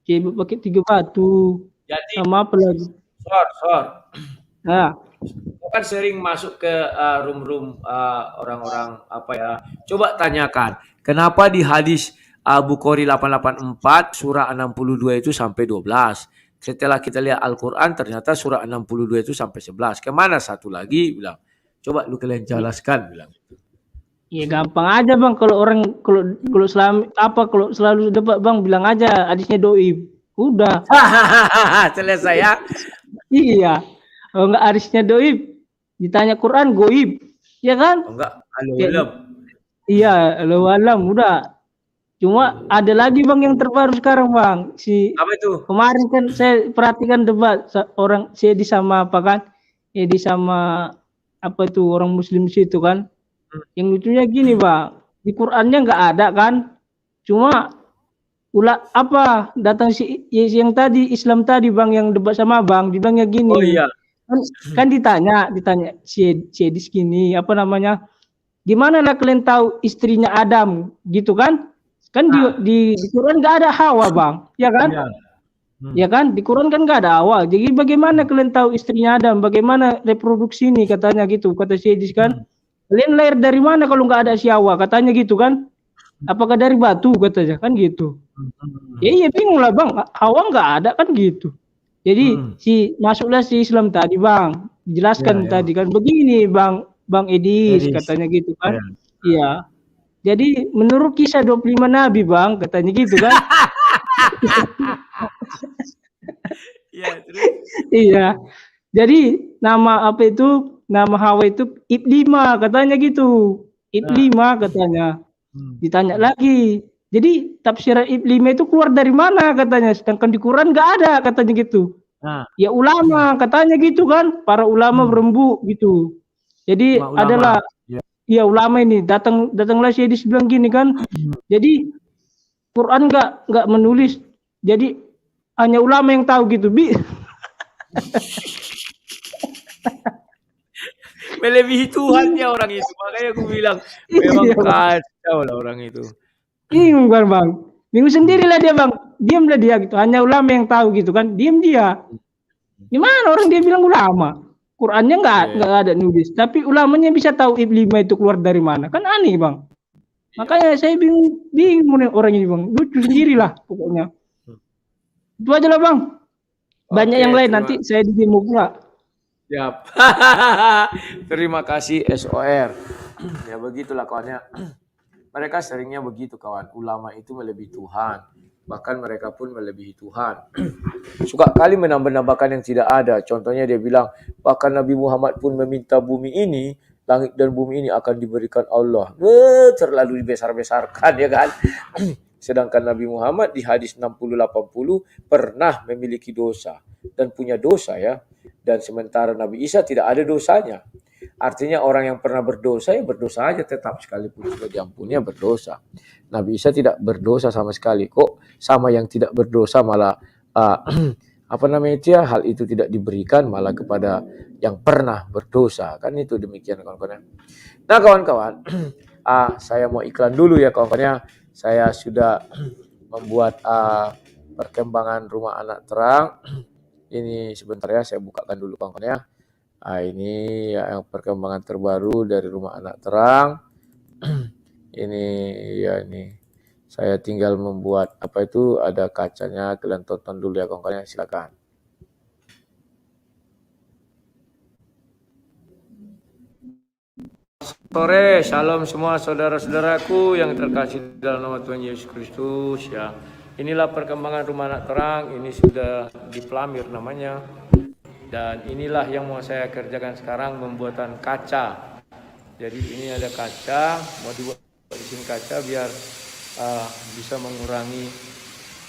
Cebok pakai 3 batu. Jadi, sama apa lagi? Sor. Nah, Kau kan sering masuk ke room-room orang-orang apa ya. Coba tanyakan, kenapa di hadis Bukhari 884 surah 62 itu sampai 12. Setelah kita lihat Al-Quran ternyata surah 62 itu sampai 11. Kemana satu lagi? Bilang, coba lu kalian jelaskan, bilang. ya gampang aja, Bang. Kalau orang kalau selalu debat, Bang, bilang aja hadisnya doib. Udah. Selesai ya. Iya. Kalau enggak hadisnya doib, ditanya Quran goib, ya kan? Oh, enggak, alam. Iya, alam udah. Cuma ada lagi, Bang, yang terbaru sekarang, Bang. Apa itu? Kemarin kan saya perhatikan debat orang Edi sama apa kan? Edi sama apa tuh orang Muslim situ kan? Yang lucunya gini, Bang. Di Qurannya nggak ada kan? Cuma datang yang tadi Islam tadi, Bang, yang debat sama Bang, dibilangnya gini. Oh iya. Kan ditanya si Edis gini, apa namanya, gimana lah kalian tahu istrinya Adam gitu kan? Kan di Quran nggak ada Hawa, Bang, ya kan? Ya kan, di Quran kan nggak ada Hawa. Jadi bagaimana kalian tahu istrinya Adam? Bagaimana reproduksi ini, katanya gitu, kata si Edis kan? Kalian lahir dari mana kalau nggak ada si Hawa, katanya gitu kan? Apakah dari batu, katanya kan gitu? Iya bingung lah, Bang, Hawa nggak ada kan gitu. Jadi masuklah si Islam tadi, Bang, dijelaskan tadi kan begini, Bang Edis, katanya gitu kan. Iya. Jadi menurut kisah 25 nabi, Bang, katanya gitu kan. Iya, terus. Iya. Jadi nama Hawa itu Iblima, katanya gitu. Iblima, katanya. Ditanya lagi, jadi tafsiran Iblima itu keluar dari mana, katanya, sedangkan di Quran nggak ada, katanya gitu. Ya ulama, katanya gitu kan, para ulama berembuk gitu. Jadi adalah ya ulama ini datanglah Syedis bilang gini kan. Jadi Quran nggak menulis, jadi hanya ulama yang tahu gitu, Melebihi Tuhan ya orang itu, makanya aku bilang memang kacau lah orang itu. Bingung kan, Bang? Bingung sendirilah dia, Bang. Diamlah dia gitu. Hanya ulama yang tahu gitu kan. Diam dia. Gimana orang dia bilang ulama? Qurannya nggak ada nulis. Tapi ulamanya bisa tahu Iblima itu keluar dari mana. Kan aneh, Bang. Makanya saya bingung orang ini, Bang. Lucu sendirilah pokoknya. Itu aja lah, Bang. Banyak yang lain. Nanti saya di demo pula. Siap. Terima kasih SOR. Ya begitulah kawannya. Mereka seringnya begitu, kawan. Ulama itu melebihi Tuhan. Bahkan mereka pun melebihi Tuhan. Suka kali menambah-nambahkan yang tidak ada. Contohnya dia bilang, bahkan Nabi Muhammad pun meminta bumi ini, langit dan bumi ini akan diberikan Allah. Terlalu dibesar-besarkan, ya kan? Sedangkan Nabi Muhammad di hadis 60-80 pernah memiliki dosa. Dan punya dosa, ya. Dan sementara Nabi Isa tidak ada dosanya. Artinya orang yang pernah berdosa, ya berdosa aja tetap, sekalipun sudah diampuni, berdosa. Nabi Isa tidak berdosa sama sekali. Kok sama yang tidak berdosa malah hal itu tidak diberikan malah kepada yang pernah berdosa. Kan itu demikian, kawan-kawan. Nah, kawan-kawan, saya mau iklan dulu ya, kawan-kawannya. Saya sudah membuat perkembangan Rumah Anak Terang. Ini sebentar ya, saya bukakan dulu, kawan-kawan ya. Ini yang perkembangan terbaru dari Rumah Anak Terang. Ini saya tinggal membuat ada kacanya, kalian tonton dulu ya, kawan-kawan, silakan. sore, shalom semua saudara-saudaraku yang terkasih dalam nama Tuhan Yesus Kristus ya. Inilah perkembangan Rumah Anak Terang, ini sudah dipelamir namanya. Dan inilah yang mau saya kerjakan sekarang, pembuatan kaca. Jadi ini ada kaca, mau dibuat di sini kaca biar bisa mengurangi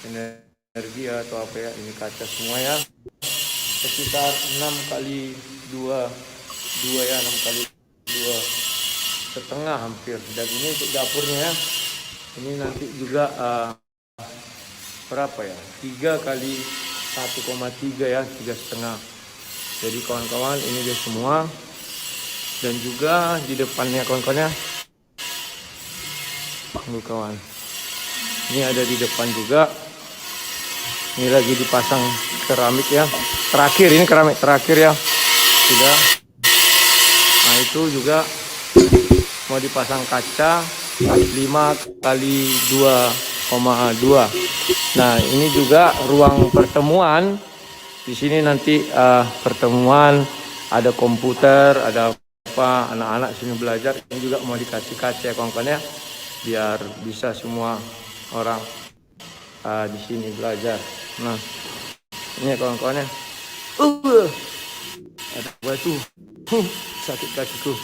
energi atau apa ya. Ini kaca semua ya. Sekitar 6 kali 2 ya, 6 kali 2,5 hampir. Dan ini untuk dapurnya ya. Ini nanti juga berapa ya? 3 kali 1,3 ya, 3,5. Jadi kawan-kawan ini dia semua. Dan juga di depannya kawan-kawannya. Kawan. Ini ada di depan juga. Ini lagi dipasang keramik ya. Terakhir ini keramik terakhir ya. Sudah. Nah itu juga mau dipasang kaca 5 kali 2,2. Nah ini juga ruang pertemuan. Di sini nanti pertemuan, ada komputer, ada apa, anak-anak sini belajar. Ini juga mau dikasih kaca ya kawan-kawan ya, biar bisa semua orang di sini belajar. Nah ini ya kawan-kawan ya. Ada batu, sakit kakiku.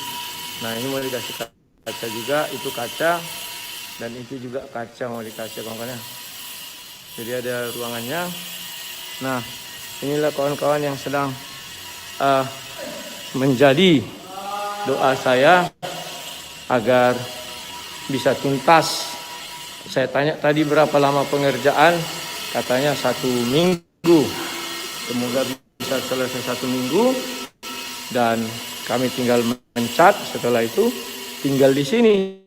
Nah ini mau dikasih kaca juga, itu kaca dan itu juga kaca mau dikasih kawan-kawan ya. Jadi ada ruangannya. Nah inilah kawan-kawan yang sedang menjadi doa saya agar bisa tuntas. Saya tanya tadi berapa lama pengerjaan, katanya 1 minggu. Semoga bisa selesai 1 minggu dan kami tinggal mencat. Setelah itu tinggal di sini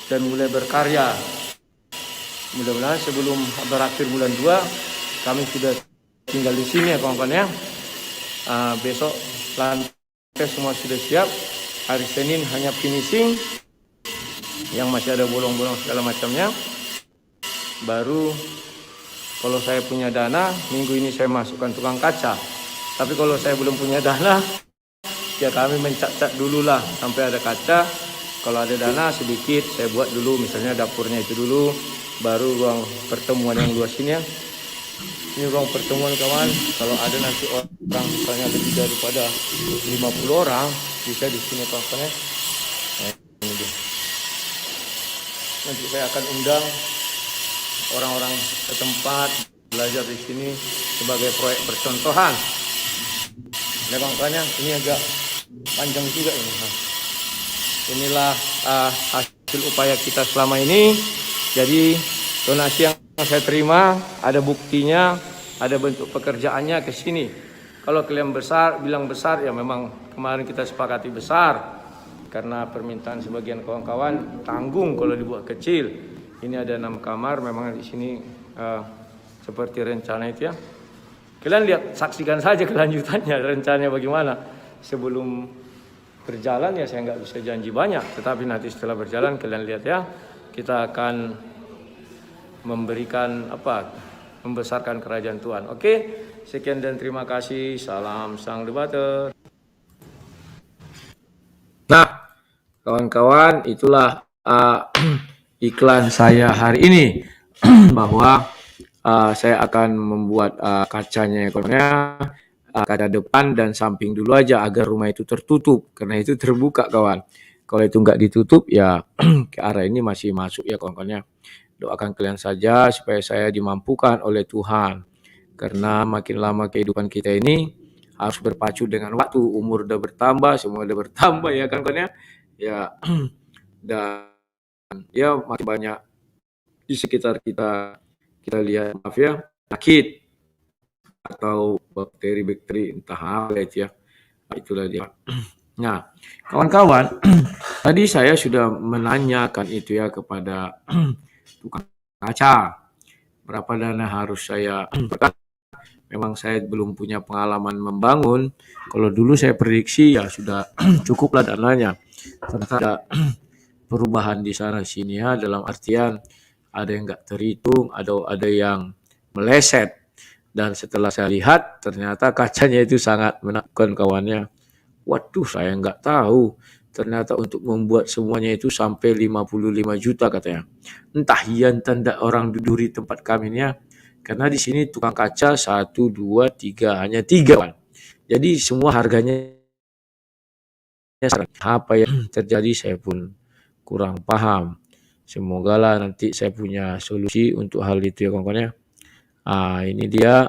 dan mulai berkarya. Mudah-mudahan sebelum berakhir bulan 2 kami sudah tinggal di sini ya kawan-kawan ya. Besok lantai semua sudah siap. Hari Senin hanya finishing, yang masih ada bolong-bolong segala macamnya. Baru kalau saya punya dana, minggu ini saya masukkan tukang kaca. Tapi kalau saya belum punya dana, ya kami mencat-cat dulu lah sampai ada kaca. Kalau ada dana sedikit saya buat dulu, misalnya dapurnya itu dulu, baru ruang pertemuan yang luas ini ya. Ini ruang pertemuan kawan. Kalau ada nanti orang misalnya lebih daripada 50 orang, bisa di sini kawan ya. Nah, ini dia. Nanti saya akan undang orang-orang setempat belajar di sini sebagai proyek percontohan. Ya kawan-kawan, ini agak panjang juga ini. Nah, inilah hasil upaya kita selama ini. Jadi donasi yang saya terima ada buktinya, ada bentuk pekerjaannya ke sini. Kalau kalian bilang besar ya memang kemarin kita sepakati besar karena permintaan sebagian kawan-kawan tanggung kalau dibuat kecil. Ini ada 6 kamar, memang di sini seperti rencana itu ya. Kalian lihat, saksikan saja kelanjutannya, rencananya bagaimana. Sebelum berjalan ya saya nggak bisa janji banyak, tetapi nanti setelah berjalan kalian lihat ya, kita akan membesarkan kerajaan Tuhan. Oke, sekian dan terima kasih. Salam sang debater. Nah, kawan-kawan, itulah iklan saya hari ini bahwa saya akan membuat kacanya kaca depan dan samping dulu aja agar rumah itu tertutup, karena itu terbuka kawan. Kalau itu nggak ditutup ya ke arah ini masih masuk ya kawan-kawannya. Doakan kalian saja supaya saya dimampukan oleh Tuhan. Karena makin lama kehidupan kita ini harus berpacu dengan waktu. Umur udah bertambah, semua udah bertambah ya kan kawan ya. Dan ya makin banyak di sekitar kita lihat penyakit atau bakteri entah apa itu ya. Itulah dia. Nah, kawan-kawan, tadi saya sudah menanyakan itu ya kepada tukang kaca. Berapa dana harus saya memang saya belum punya pengalaman membangun. Kalau dulu saya prediksi ya sudah cukuplah dananya. Ternyata ada perubahan di sana sini ya, dalam artian ada yang nggak terhitung, ada yang meleset. Dan setelah saya lihat ternyata kacanya itu sangat menakutkan kawannya. Waduh, saya nggak tahu. ternyata untuk membuat semuanya itu sampai 55 juta katanya. Entah iya entah orang duduk di tempat kami ini ya. Karena di sini tukang kaca 1, 2, 3, hanya 3 kawan. Jadi semua harganya apa yang terjadi saya pun kurang paham. Semoga lah nanti saya punya solusi untuk hal itu ya kawan-kawan ya. Ini dia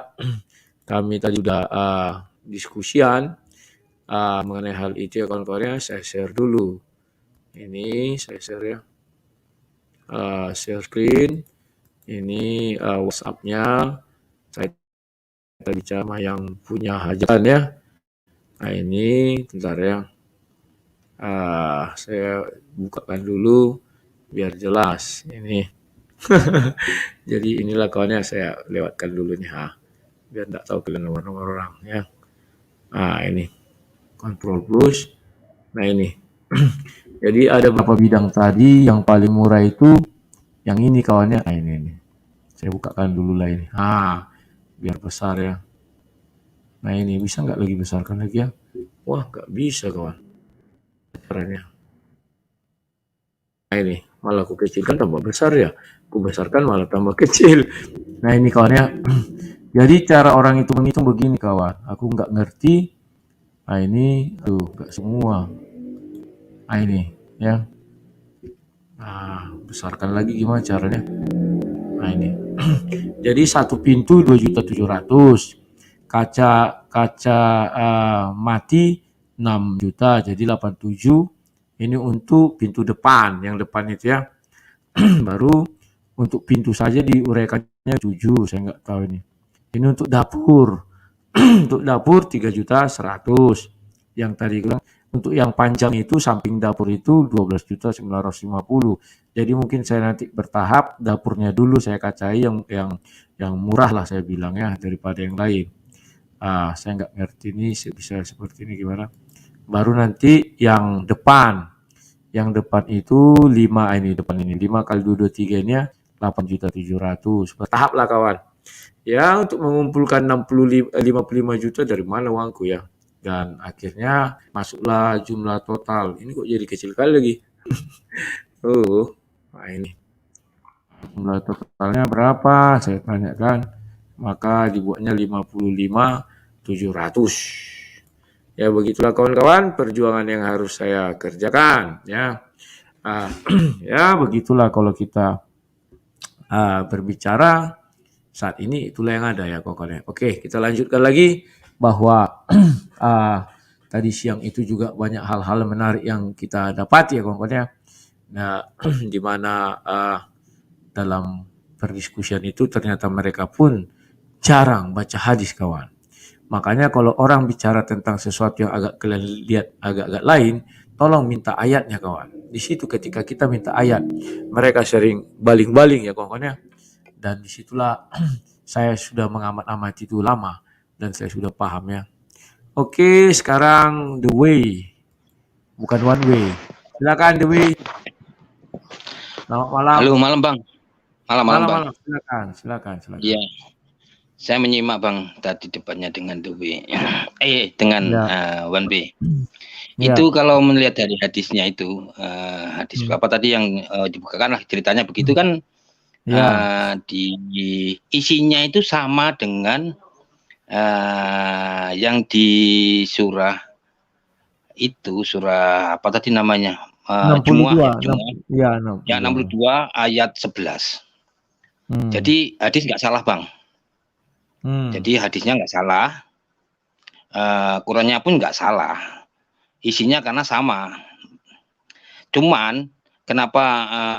kami tadi udah diskusian mengenai hal itu ya kawan-kawan ya. Saya share dulu. Ini saya share ya. Share screen. Ini WhatsApp-nya. Saya bicara sama yang punya hajatan ya. Nah ini bentar ya. Saya bukakan dulu biar jelas ini. Jadi inilah kawannya saya lewatkan dulu nih biar tidak tahu kalian nomor orang ya. Ini Control Plus. Nah ini. Jadi ada beberapa bidang tadi, yang paling murah itu yang ini kawannya. Nah ini. Saya bukakan dulu lah ini. Biar besar ya. Nah ini bisa nggak lagi besarkan lagi ya? Wah nggak bisa kawan. Caranya. Nah ini malah aku kecilkan tambah besar ya. Aku besarkan malah tambah kecil. Nah ini kawannya. Jadi cara orang itu menghitung begini kawan. Aku nggak ngerti. Nah ini tuh nggak semua. Nah ini ya. Besarkan lagi gimana caranya? Nah ini. Jadi satu pintu 2.700.000. Kaca mati 6 juta, jadi 87. Ini untuk pintu depan, yang depan itu ya. Baru untuk pintu saja diuraikannya 7, saya nggak tahu ini. Ini untuk dapur. Untuk dapur 3.100.000. Yang tadi bilang untuk yang panjang itu samping dapur itu 12.950. Jadi mungkin saya nanti bertahap dapurnya dulu saya kacai yang murah lah saya bilang ya daripada yang lain. Saya nggak ngerti ini bisa seperti ini gimana. Baru nanti yang depan. Yang depan itu 5 ini depan ini 5 kali 223 ini ya 8.700.000. Bertahap lah kawan. Ya untuk mengumpulkan 55 juta dari mana uangku ya. Dan akhirnya masuklah jumlah total. Ini kok jadi kecil kali lagi. Nah ini. Jumlah totalnya berapa? Saya tanyakan. Maka dibuatnya 55.700. Ya begitulah kawan-kawan perjuangan yang harus saya kerjakan ya. Ya begitulah kalau kita berbicara saat ini itulah yang ada ya kawan-kawan. Oke, kita lanjutkan lagi bahwa tadi siang itu juga banyak hal-hal menarik yang kita dapati ya kawan-kawan ya. Nah, di mana dalam perdiskusian itu ternyata mereka pun jarang baca hadis kawan. Makanya kalau orang bicara tentang sesuatu yang agak kalian lihat agak-agak lain, tolong minta ayatnya kawan. Di situ ketika kita minta ayat, mereka sering baling-baling ya kawan-kawan ya. Dan disitulah saya sudah mengamat-amati itu lama dan saya sudah paham ya. Oke, sekarang The Way, bukan One Way. Silakan The Way. Selamat malam. Halo malam bang. Malam bang. Silakan. Iya. Saya menyimak bang tadi debatnya dengan The Way, dengan One Way. Ya. Itu kalau melihat dari hadisnya itu, hadis apa tadi yang dibukakan lah ceritanya begitu kan, di isinya itu sama dengan yang di surah itu, surah apa tadi namanya? 62. 62 ayat 11. Jadi hadis nggak salah bang. Jadi hadisnya nggak salah, Qurannya pun nggak salah, isinya karena sama. Cuman kenapa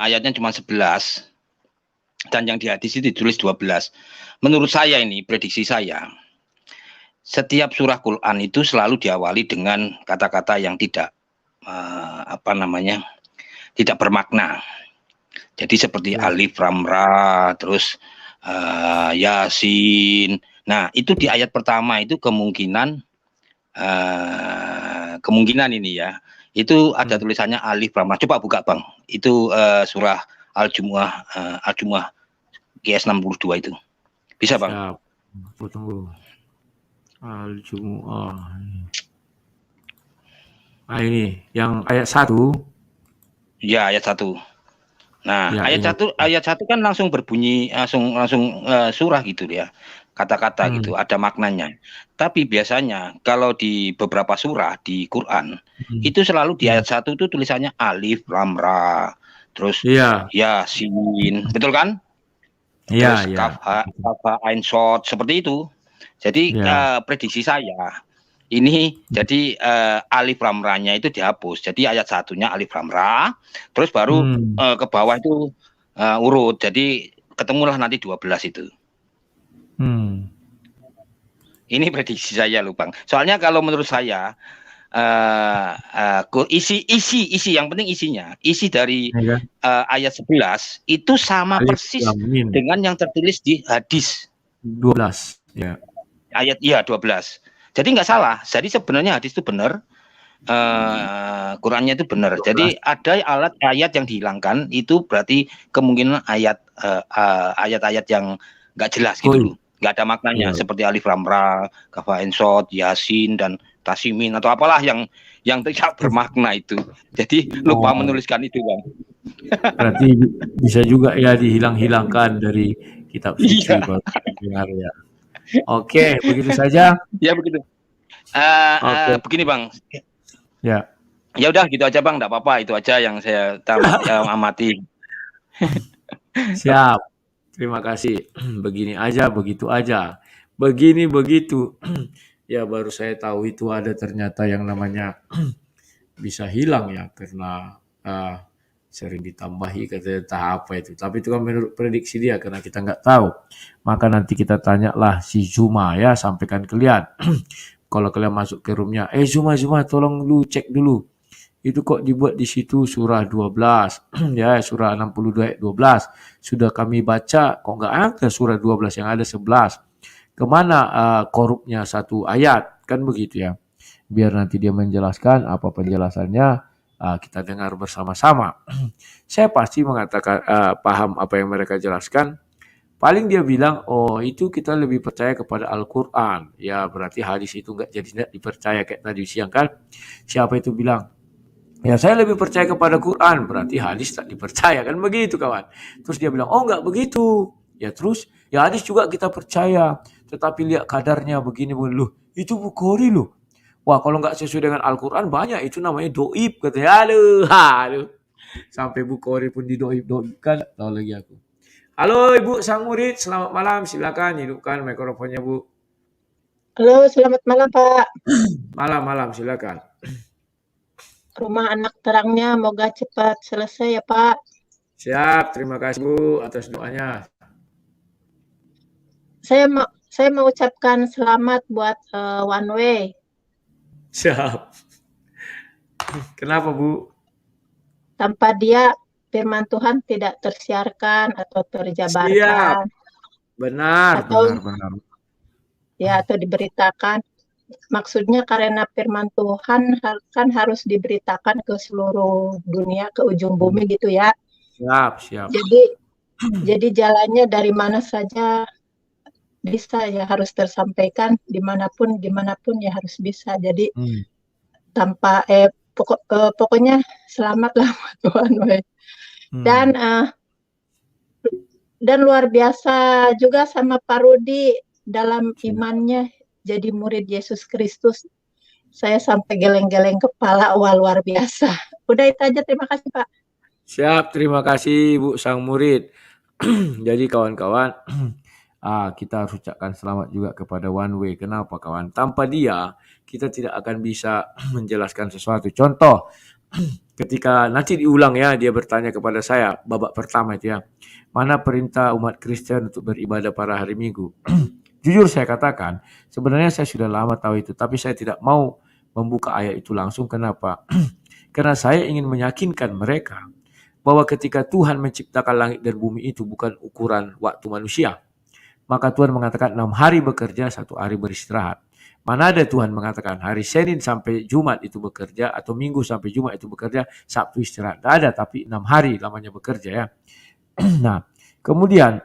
ayatnya cuma 11 dan yang di hadis itu ditulis 12? Menurut saya ini prediksi saya, setiap surah Quran itu selalu diawali dengan kata-kata yang tidak tidak bermakna. Jadi seperti alif lam ra, terus Yasin. Nah itu di ayat pertama itu kemungkinan ini ya, itu ada tulisannya alif lam ra. Coba buka bang, itu surah Al-Jumu'ah GS 62 itu bisa bang. Tunggu. Al-Jumu'ah Ini yang ayat 1. Ya, ayat 1. Nah, Ya, ayat 1 kan langsung berbunyi langsung surah gitu ya. Kata-kata gitu, ada maknanya. Tapi biasanya kalau di beberapa surah di Quran itu selalu di ayat 1 itu tulisannya alif lam ra. Terus yasin, betul kan? Terus kaf ha ain shad, seperti itu. Jadi prediksi saya ini jadi alif lam ra-nya itu dihapus. Jadi ayat 1-nya alif lam ra, terus baru ke bawah itu urut. Jadi ketemulah nanti 12 itu. Ini prediksi saya loh Bang. Soalnya kalau menurut saya isi yang penting isinya. Isi dari ayat 11 itu sama alif persis lam mim. dengan yang tertulis di hadis 12 ya. Ayat 12. Jadi nggak salah. Jadi sebenarnya hadis itu benar. Qurannya itu benar. Jadi ada ayat yang dihilangkan, itu berarti kemungkinan ayat-ayat yang nggak jelas gitu loh, nggak ada maknanya, seperti alif lam ra, kaf ain shad, yasin dan tasimin atau apalah yang tidak bermakna itu. Jadi lupa menuliskan itu Bang. Berarti bisa juga ya dihilang-hilangkan dari kitab suci ya. Oke, begitu saja. Ya begitu. Begini Bang. Ya. Ya udah gitu aja Bang, enggak apa-apa, itu aja yang saya amati. Siap. Terima kasih. Begini aja, begitu aja. Begini begitu. Ya baru saya tahu itu ada ternyata yang namanya bisa hilang ya karena sering ditambahi kata apa itu. Tapi itu kan menurut prediksi dia karena kita nggak tahu. Maka nanti kita tanyalah si Zuma ya, sampaikan kalian. Kalau kalian masuk ke roomnya, Zuma tolong lu cek dulu. Itu kok dibuat di situ surah 12 ya, surah 62 ayat 12. Sudah kami baca, kok nggak ada surah 12 yang ada 11. Kemana korupnya satu ayat, kan begitu ya. Biar nanti dia menjelaskan apa penjelasannya, kita dengar bersama-sama. Saya pasti mengatakan paham apa yang mereka jelaskan. Paling dia bilang, oh itu kita lebih percaya kepada Al-Quran. Ya berarti hadis itu nggak jadi dipercaya kayak tadi siang kan. Siapa itu bilang? Ya saya lebih percaya kepada Quran, berarti hadis tak dipercaya kan begitu kawan. Terus dia bilang, oh nggak begitu. Ya terus, ya hadis juga kita percaya. Tetapi lihat kadarnya begini, loh itu Bukhari loh. Wah kalau nggak sesuai dengan Al-Quran banyak, itu namanya doib katanya. Aduh. Sampai Bukhari pun didoib kan, tahu lagi aku. Halo Ibu Sang Murid, selamat malam. Silakan hidupkan mikrofonnya Bu. Halo, selamat malam Pak. Malam, silakan. Rumah anak terangnya moga cepat selesai ya Pak. Siap, terima kasih Bu atas doanya. Saya mau ucapkan selamat buat One Way. Siap. Kenapa Bu? Tanpa dia firman Tuhan tidak tersiarkan atau terjabarkan. Siap. Benar. Ya, atau diberitakan. Maksudnya karena firman Tuhan kan harus diberitakan ke seluruh dunia, ke ujung bumi gitu ya. Siap. Jadi jalannya dari mana saja bisa ya, harus tersampaikan dimanapun ya harus bisa. Jadi tanpa pokoknya selamatlah Tuhan. Dan luar biasa juga sama Pak Rudi dalam imannya jadi murid Yesus Kristus. Saya sampai geleng-geleng kepala, wah luar biasa. Udah itu aja, terima kasih Pak. Siap, terima kasih Bu Sang Murid. Jadi kawan-kawan, kita harus ucapkan selamat juga kepada One Way. Kenapa kawan? Tanpa dia, kita tidak akan bisa menjelaskan sesuatu. Contoh, ketika nanti diulang ya, dia bertanya kepada saya, babak pertama itu ya, mana perintah umat Kristen untuk beribadah pada hari Minggu? Jujur saya katakan, sebenarnya saya sudah lama tahu itu, tapi saya tidak mau membuka ayat itu langsung. Kenapa? Karena saya ingin meyakinkan mereka bahwa ketika Tuhan menciptakan langit dan bumi itu bukan ukuran waktu manusia. Maka Tuhan mengatakan 6 hari bekerja, 1 hari beristirahat. Mana ada Tuhan mengatakan hari Senin sampai Jumat itu bekerja, atau Minggu sampai Jumat itu bekerja, Sabtu istirahat. Tidak ada, tapi 6 hari lamanya bekerja ya. Nah, kemudian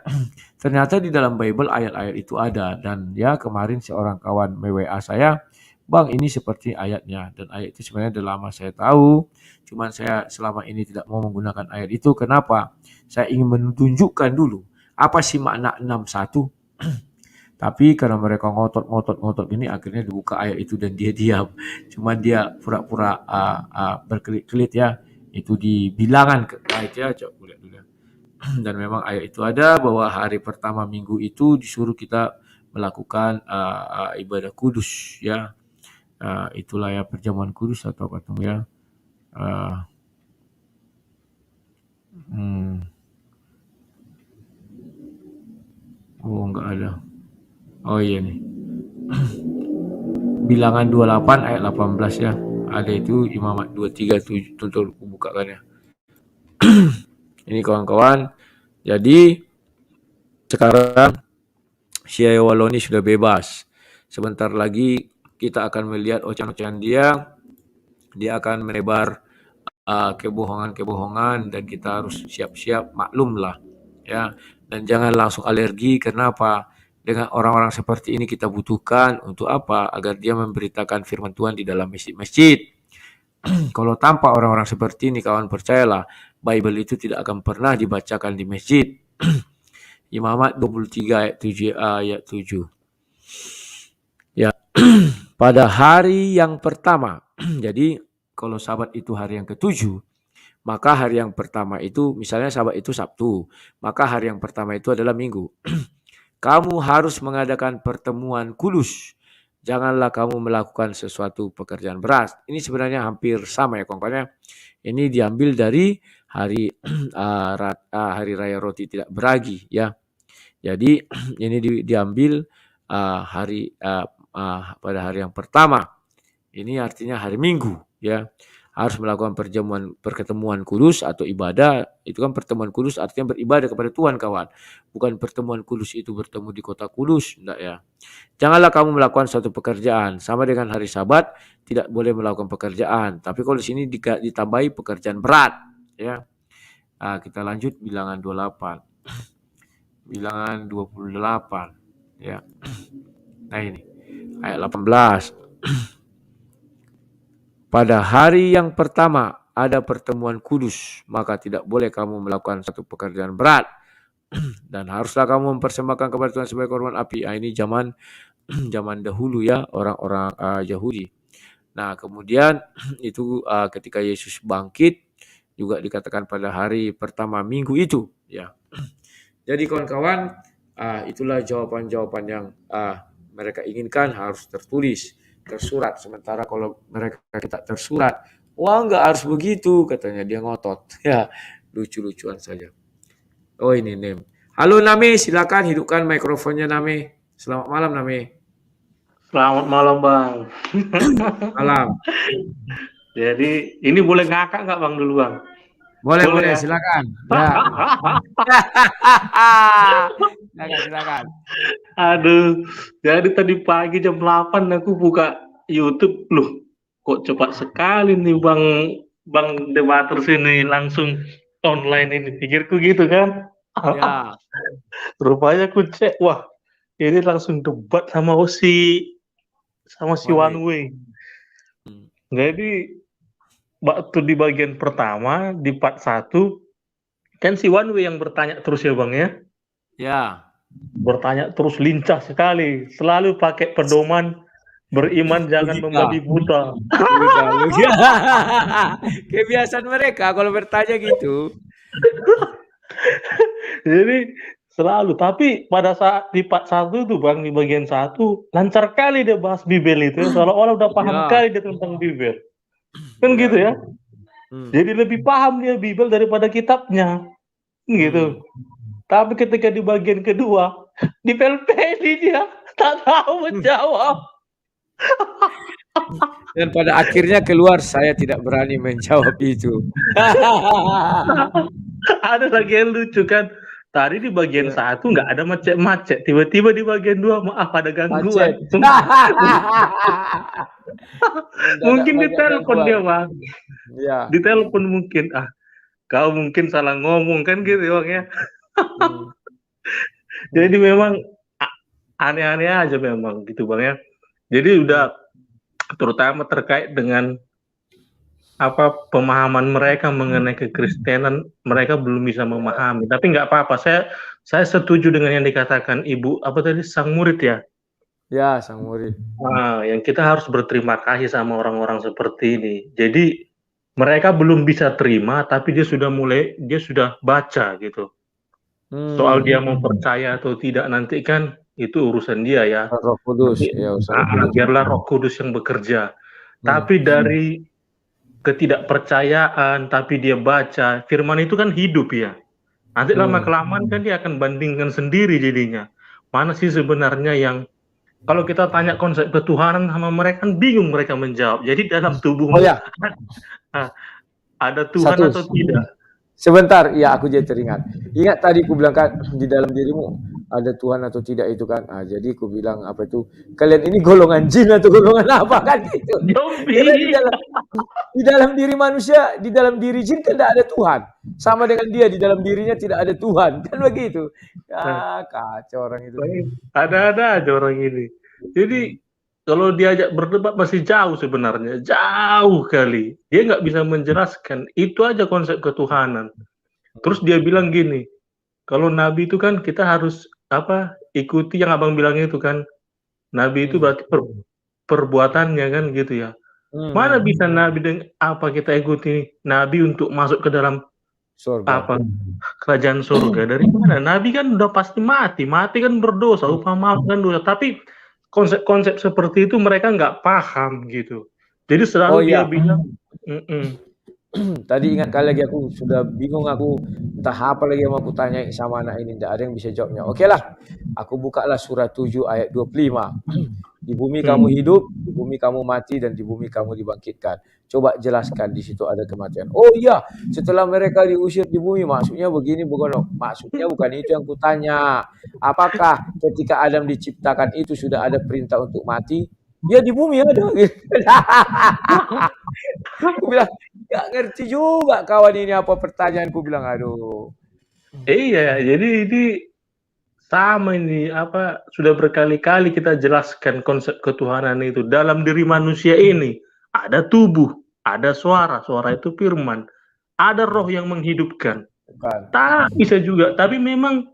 ternyata di dalam Bible ayat-ayat itu ada. Dan ya kemarin seorang kawan WA saya Bang, ini seperti ayatnya, dan ayat itu sebenarnya udah lama saya tahu, cuman saya selama ini tidak mau menggunakan ayat itu. Kenapa? Saya ingin menunjukkan dulu apa sih makna 61. Tapi karena mereka ngotot gini, akhirnya dibuka ayat itu dan dia diam. Cuman dia pura-pura berkelit-kelit ya. Itu di bilangan ayat ya, coba lihat dulu ya. Dan memang ayat itu ada bahwa hari pertama minggu itu disuruh kita melakukan ibadah kudus ya. Itulah ya perjamuan kudus atau apa tuh ya. Oh enggak ada. Oh iya nih. Bilangan 28 ayat 18 ya. Ada itu Imamat 23 tuntut bukakan ya. Ini kawan-kawan. Jadi sekarang Syai Waloni sudah bebas. Sebentar lagi kita akan melihat ocehan-ocehan dia. Dia akan menebar kebohongan-kebohongan dan kita harus siap-siap, maklumlah ya. Dan jangan langsung alergi. Kenapa? Dengan orang-orang seperti ini kita butuhkan untuk apa? Agar dia memberitakan firman Tuhan di dalam masjid-masjid. Kalau tanpa orang-orang seperti ini, kawan, percayalah, Bible itu tidak akan pernah dibacakan di masjid. Imamat 23 ayat 7. Ya, pada hari yang pertama. Jadi kalau Sabat itu hari yang ke-7, maka hari yang pertama itu, misalnya Sabat itu Sabtu, maka hari yang pertama itu adalah Minggu. Kamu harus mengadakan pertemuan kudus. Janganlah kamu melakukan sesuatu pekerjaan berat. Ini sebenarnya hampir sama ya kawan-kawan. Ini diambil dari hari hari raya roti tidak beragi ya. Jadi ini diambil pada hari yang pertama. Ini artinya hari Minggu ya. Harus melakukan pertemuan kudus atau ibadah. Itu kan pertemuan kudus artinya beribadah kepada Tuhan, kawan. Bukan pertemuan kudus itu bertemu di kota kudus, enggak ya. Janganlah kamu melakukan suatu pekerjaan. Sama dengan hari Sabat, tidak boleh melakukan pekerjaan. Tapi kalau di sini ditambahi pekerjaan berat ya. Kita lanjut bilangan 28. Bilangan 28 ya. Nah ini ayat 18. Pada hari yang pertama ada pertemuan kudus, maka tidak boleh kamu melakukan satu pekerjaan berat. Dan haruslah kamu mempersembahkan kepada Tuhan sebagai korban api. Ini zaman dahulu ya, orang-orang Yahudi. Nah kemudian itu ketika Yesus bangkit, juga dikatakan pada hari pertama minggu itu ya. Jadi kawan-kawan, itulah jawaban-jawaban yang mereka inginkan harus tersurat. Sementara kalau mereka tidak tersurat, wah enggak harus begitu, katanya dia ngotot. Ya, lucu-lucuan saja. Oh ini Nem. Halo Name, silakan hidupkan mikrofonnya Name. Selamat malam Name. Selamat malam Bang. Malam. Jadi ini boleh ngakak nggak Bang dulu Bang? Boleh ya? Silakan. Ya. Silakan. Aduh, jadi tadi pagi jam 8 aku buka YouTube, loh kok cepat sekali nih Bang debater sini langsung online ini, pikirku gitu kan. Ya. Rupanya aku cek, wah ini langsung debat sama si One Way. Jadi waktu di bagian pertama di part 1 kan si One Way yang bertanya terus ya Bang ya. Ya. Bertanya terus lincah sekali, selalu pakai pedoman beriman jangan membabi buta. Kebiasaan mereka kalau bertanya gitu. Jadi selalu, tapi pada saat di part 1 tuh Bang, di bagian 1 lancar kali dia bahas Bibel itu, seolah-olah udah paham kali dia tentang Bibel. Kan gitu ya. Jadi lebih paham dia Bibel daripada kitabnya. Gitu. Tapi ketika di bagian kedua, dipel-peli dia, tak tahu menjawab. Dan pada akhirnya keluar, saya tidak berani menjawab itu. Ada lagi yang lucu kan. Tadi di bagian 1 nggak ada macet-macet. Tiba-tiba di bagian 2, maaf ada gangguan. Mungkin ditelepon dia Bang. Ya. Ditelepon mungkin. Kau mungkin salah ngomong kan gitu Bang ya. Jadi memang aneh-aneh aja memang gitu Bang ya. Jadi udah terutama terkait dengan pemahaman mereka mengenai kekristenan, mereka belum bisa memahami. Tapi nggak apa-apa, saya setuju dengan yang dikatakan Ibu sang murid ya. Ya, sang murid. Nah, yang kita harus berterima kasih sama orang-orang seperti ini. Jadi mereka belum bisa terima, tapi dia sudah baca gitu. Soal dia mau percaya atau tidak nanti kan itu urusan dia ya. Roh Kudus, ya, biarlah Roh Kudus yang bekerja. Tapi dari ketidakpercayaan, tapi dia baca, firman itu kan hidup ya. Nanti lama-kelamaan kan dia akan bandingkan sendiri jadinya. Mana sih sebenarnya yang, kalau kita tanya konsep ketuhanan sama mereka kan bingung mereka menjawab. Jadi dalam tubuh ada Tuhan atau tidak? Sebentar, ya aku jadi teringat. Ingat tadi aku bilang kan di dalam dirimu ada Tuhan atau tidak itu kan. Jadi aku bilang kalian ini golongan jin atau golongan apa kan gitu. Di dalam diri manusia, di dalam diri jin kan tidak ada Tuhan. Sama dengan dia di dalam dirinya tidak ada Tuhan kan begitu. Kacau orang itu. Ada aja orang ini. Jadi kalau diajak berdebat masih jauh sebenarnya, jauh kali. Dia nggak bisa menjelaskan. Itu aja konsep ketuhanan. Terus dia bilang gini, kalau nabi itu kan kita harus ikuti yang abang bilang itu kan. Nabi itu berarti perbuatannya kan gitu ya. Mana bisa nabi dengan kita ikuti nabi untuk masuk ke dalam surga. Kerajaan surga? Dari mana? Nabi kan udah pasti mati kan berdosa, maafkan dosa. Tapi konsep-konsep seperti itu mereka nggak paham gitu. Jadi selalu dia bilang, tadi ingat kali lagi aku sudah bingung, aku entah apa lagi yang mau aku tanya sama anak ini, tidak ada yang bisa jawabnya. Oke lah, aku bukalah surah 7 ayat 25. Di bumi kamu hidup, di bumi kamu mati, dan di bumi kamu dibangkitkan. Coba jelaskan, di situ ada kematian. Oh iya, setelah mereka diusir di bumi, maksudnya begini, maksudnya bukan itu yang kutanya. Apakah ketika Adam diciptakan itu sudah ada perintah untuk mati? Dia di bumi ada. Aku bilang, gak ngerti juga kawan ini apa pertanyaanku, bilang aduh. Iya, jadi ini sama ini sudah berkali-kali kita jelaskan konsep ketuhanan itu. Dalam diri manusia ini ada tubuh, ada suara itu firman, ada roh yang menghidupkan. Tak bisa juga, tapi memang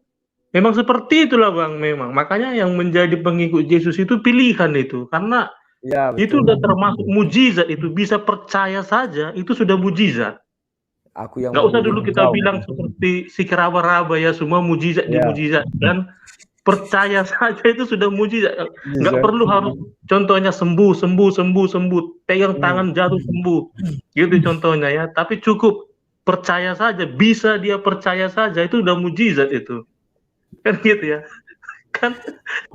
seperti itulah Bang, memang. Makanya yang menjadi pengikut Yesus itu pilihan itu, karena itu sudah termasuk mujizat, itu bisa percaya saja, itu sudah mujizat. Nggak usah dulu kita bilang seperti si raba-raba ya, semua mujizat dimujizat, dan percaya saja itu sudah mujizat. Nggak perlu harus contohnya sembuh, pegang tangan jatuh sembuh, gitu contohnya ya. Tapi cukup percaya saja, bisa dia percaya saja, itu udah mujizat itu, kan gitu ya, kan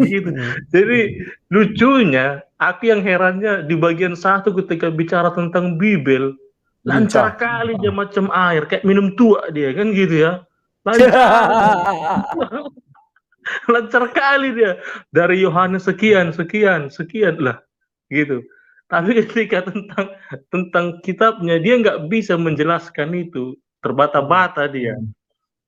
gitu. Jadi lucunya, aku yang herannya di bagian 1 ketika bicara tentang Bibel, lancar kali dia macam air, kayak minum tua dia kan gitu ya. Lancar kali dia. Dari Yohanes sekian lah gitu. Tapi ketika tentang kitabnya dia nggak bisa menjelaskan itu, terbata-bata dia.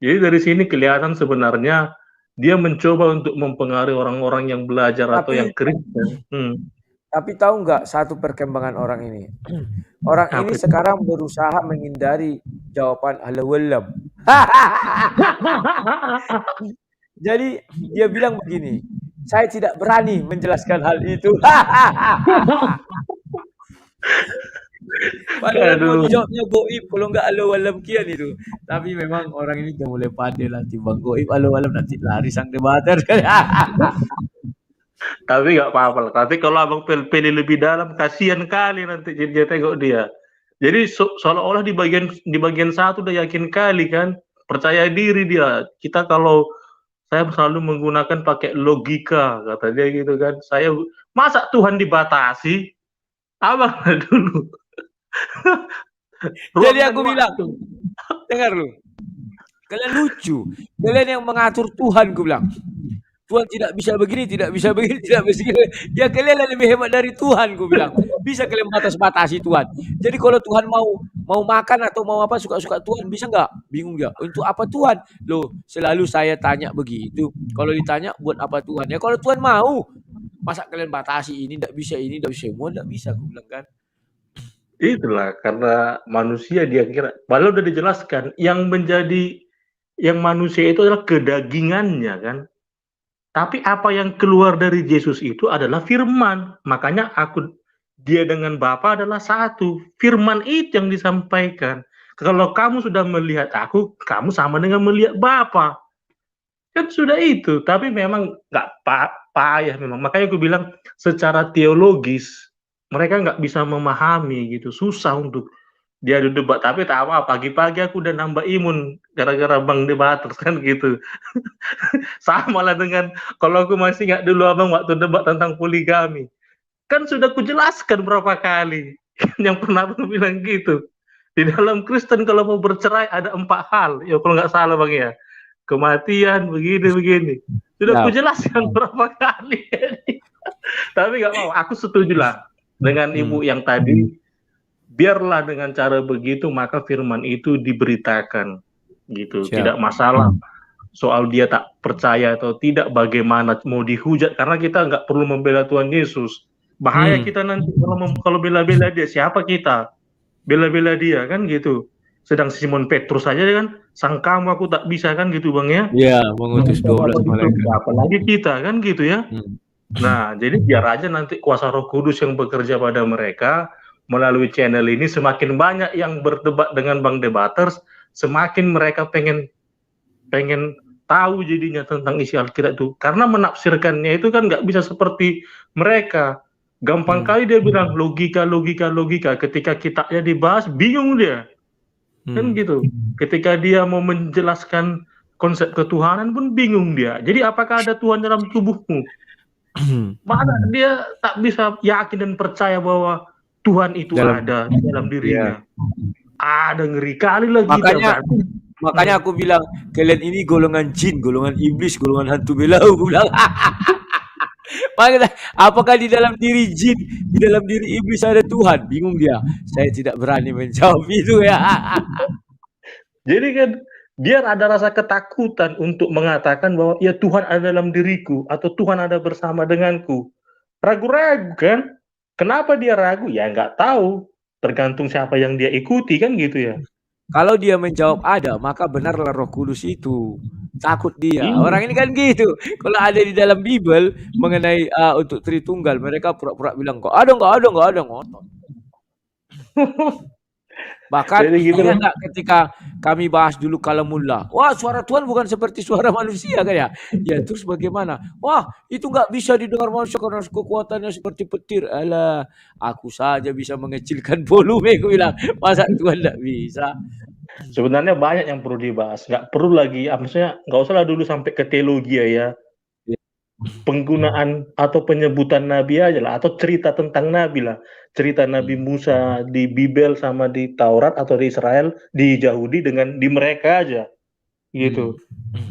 Jadi dari sini kelihatan sebenarnya dia mencoba untuk mempengaruhi orang-orang yang belajar atau yang Kristen. Tapi tahu nggak satu perkembangan orang ini? Orang ini sekarang berusaha menghindari jawaban Allahualam. Jadi dia bilang begini, saya tidak berani menjelaskan hal itu. Padahal jawabnya goib, kalau nggak Allahualam kian itu. Tapi memang orang ini udah mulai pandai lah, timbang goib Allahualam nanti lari sang debater. Tapi nggak apa-apa. Tapi kalau abang pilih lebih dalam, kasihan kali nanti dia tengok dia. Jadi seolah-olah di bagian 1 udah yakin kali kan, percaya diri dia. Kita kalau saya selalu menggunakan pakai logika, kata dia gitu kan. Saya masa Tuhan dibatasi? Abang dulu. Jadi aku bilang, dengar lu, kalian lucu, kalian yang mengatur Tuhan, gue bilang. Tuhan tidak bisa begini, tidak bisa begini, tidak bisa begini. Ya kalian lebih hebat dari Tuhan, gue bilang. Bisa kalian batasi Tuhan. Jadi kalau Tuhan mau makan atau mau apa, suka-suka Tuhan, bisa nggak? Bingung nggak? Untuk apa Tuhan? Loh, selalu saya tanya begitu. Kalau ditanya buat apa Tuhan? Ya kalau Tuhan mau Masa kalian batasi ini tidak bisa, semua tidak bisa, aku bilang kan. Itulah karena manusia dia kira, padahal udah dijelaskan yang manusia itu adalah kedagingannya kan. Tapi apa yang keluar dari Yesus itu adalah firman. Makanya dia dengan Bapa adalah satu. Firman itu yang disampaikan. Kalau kamu sudah melihat aku, kamu sama dengan melihat Bapa. Kan sudah itu. Tapi memang nggak payah memang. Makanya aku bilang secara teologis mereka nggak bisa memahami gitu. Susah untuk dia debat. Tapi tak apa, pagi-pagi aku udah nambah imun gara-gara Bang Debater kan gitu. Sama lah dengan kalau aku masih ingat dulu Abang waktu debat tentang poligami. Kan sudah kujelaskan berapa kali. Yang pernah Abang bilang gitu. Di dalam Kristen kalau mau bercerai ada 4 hal. Ya kalau nggak salah Bang ya. Kematian, begini. Sudah kujelaskan berapa kali. Tapi nggak mau. Aku setuju lah dengan Ibu yang tadi. Biarlah dengan cara begitu maka firman itu diberitakan. Gitu. Tidak masalah. Soal dia tak percaya atau tidak, bagaimana mau dihujat, karena kita nggak perlu membela Tuhan Yesus. Bahaya kita nanti kalau bela-bela dia, siapa kita? Bela-bela dia kan gitu. Sedang Simon Petrus saja kan, sang kamu aku tak bisa kan gitu Bang ya. Iya, mengutus 12 malaikat. Apalagi kita kan gitu ya. Nah, jadi biar aja nanti kuasa Roh Kudus yang bekerja pada mereka melalui channel ini. Semakin banyak yang berdebat dengan Bang Debaters, semakin mereka pengen tahu jadinya tentang isi Alkitab itu, karena menafsirkannya itu kan nggak bisa seperti mereka. Gampang kali dia bilang logika. Ketika kitabnya dibahas bingung dia, kan gitu. Ketika dia mau menjelaskan konsep ketuhanan pun bingung dia. Jadi apakah ada Tuhan dalam tubuhmu? Mana dia tak bisa yakin dan percaya bahwa Tuhan itu ada di dalam dirinya. Ada ngeri kali lagi. Makanya aku bilang, kalian ini golongan jin, golongan iblis, golongan hantu belau. Aku bilang, apakah di dalam diri jin, di dalam diri iblis ada Tuhan? Bingung dia. Saya tidak berani menjawab itu ya. Jadi kan, biar ada rasa ketakutan untuk mengatakan bahwa ya Tuhan ada dalam diriku, atau Tuhan ada bersama denganku. Ragu-ragu kan? Kenapa dia ragu? Ya nggak tahu. Tergantung siapa yang dia ikuti kan gitu ya. Kalau dia menjawab ada, maka benarlah Roh Kudus itu. Takut dia. Orang ini kan gitu. Kalau ada di dalam Bible mengenai untuk Tritunggal, mereka pura-pura bilang kok ada, ngotot. Bahkan gitu ketika kami bahas dulu Kalamullah, wah suara Tuhan bukan seperti suara manusia kan ya? Ya terus bagaimana? Wah itu nggak bisa didengar manusia karena kekuatannya seperti petir. Alah, aku saja bisa mengecilkan volume, aku bilang. Masa Tuhan nggak bisa? Sebenarnya banyak yang perlu dibahas. Nggak perlu lagi, maksudnya nggak usah lah dulu sampai ke teologi ya. Penggunaan atau penyebutan Nabi aja lah, atau cerita tentang Nabi lah. Cerita Nabi Musa di Bible sama di Taurat atau di Israel, di Yahudi dengan di mereka aja. Gitu.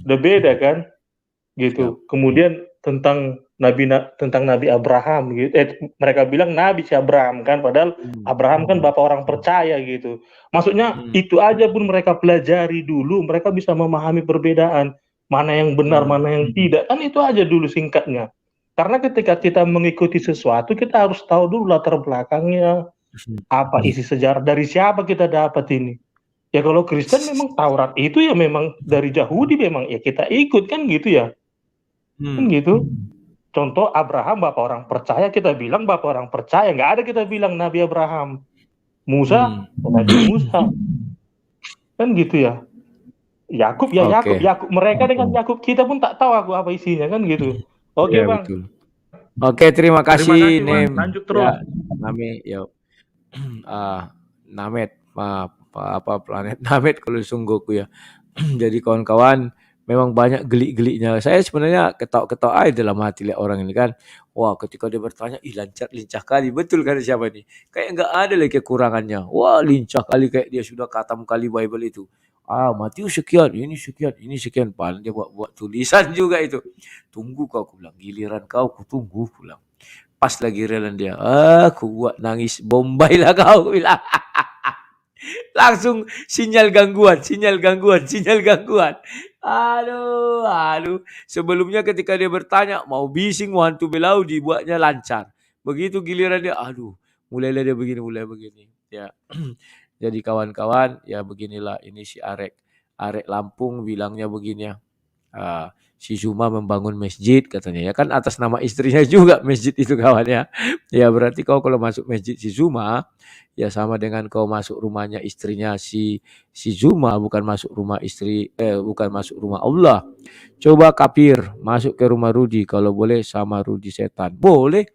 Udah beda kan? Gitu. Kemudian tentang Nabi Abraham gitu. Mereka bilang Nabi si Abraham kan, padahal Abraham kan bapak orang percaya gitu. Maksudnya itu aja pun mereka pelajari dulu, mereka bisa memahami perbedaan. Mana yang benar, mana yang tidak. Kan itu aja dulu singkatnya. Karena ketika kita mengikuti sesuatu, kita harus tahu dulu latar belakangnya. Apa isi sejarah, dari siapa kita dapat ini. Ya kalau Kristen memang Taurat itu ya memang dari Yahudi memang ya kita ikut kan gitu ya. Kan gitu. Contoh Abraham bapak orang percaya, kita bilang bapak orang percaya. Nggak ada kita bilang Nabi Abraham. Musa, Nabi Musa. Kan gitu ya. Yakub ya Yakub, mereka dengan Yakub, kita pun tak tahu apa isinya kan gitu. Oke Bang. Betul. Oke, terima kasih Nem. Lanjut terus. Ya, Namet, planet Namet kalau sungguhku ya. Jadi kawan-kawan, memang banyak gelik-geliknya. Saya sebenarnya ketawa-ketawa aja dalam hati lihat orang ini kan. Wah, ketika dia bertanya, lincah kali. Betul kan siapa nih? Kayak nggak ada lagi kekurangannya. Wah, lincah kali kayak dia sudah khatam kali Bible itu. Matius sekian, ini sekian. Padahal dia buat tulisan juga itu. Tunggu kau, aku bilang. Giliran kau, aku tunggu, pulang. Pas lagi relan dia. Aku buat nangis. Bombay lah kau, aku bilang. Langsung sinyal gangguan. Aduh. Sebelumnya ketika dia bertanya, mau bising, mau hantu belau, dibuatnya lancar. Begitu giliran dia, mulailah dia mulai begini. Ya. Jadi kawan-kawan, ya beginilah ini si Arek Lampung bilangnya begini ya. Si Zuma membangun masjid katanya ya kan atas nama istrinya juga masjid itu kawan ya. Ya berarti kau kalau masuk masjid si Zuma ya sama dengan kau masuk rumahnya istrinya si Zuma, bukan masuk rumah bukan masuk rumah Allah. Coba kafir masuk ke rumah Rudi, kalau boleh sama Rudi setan. Boleh.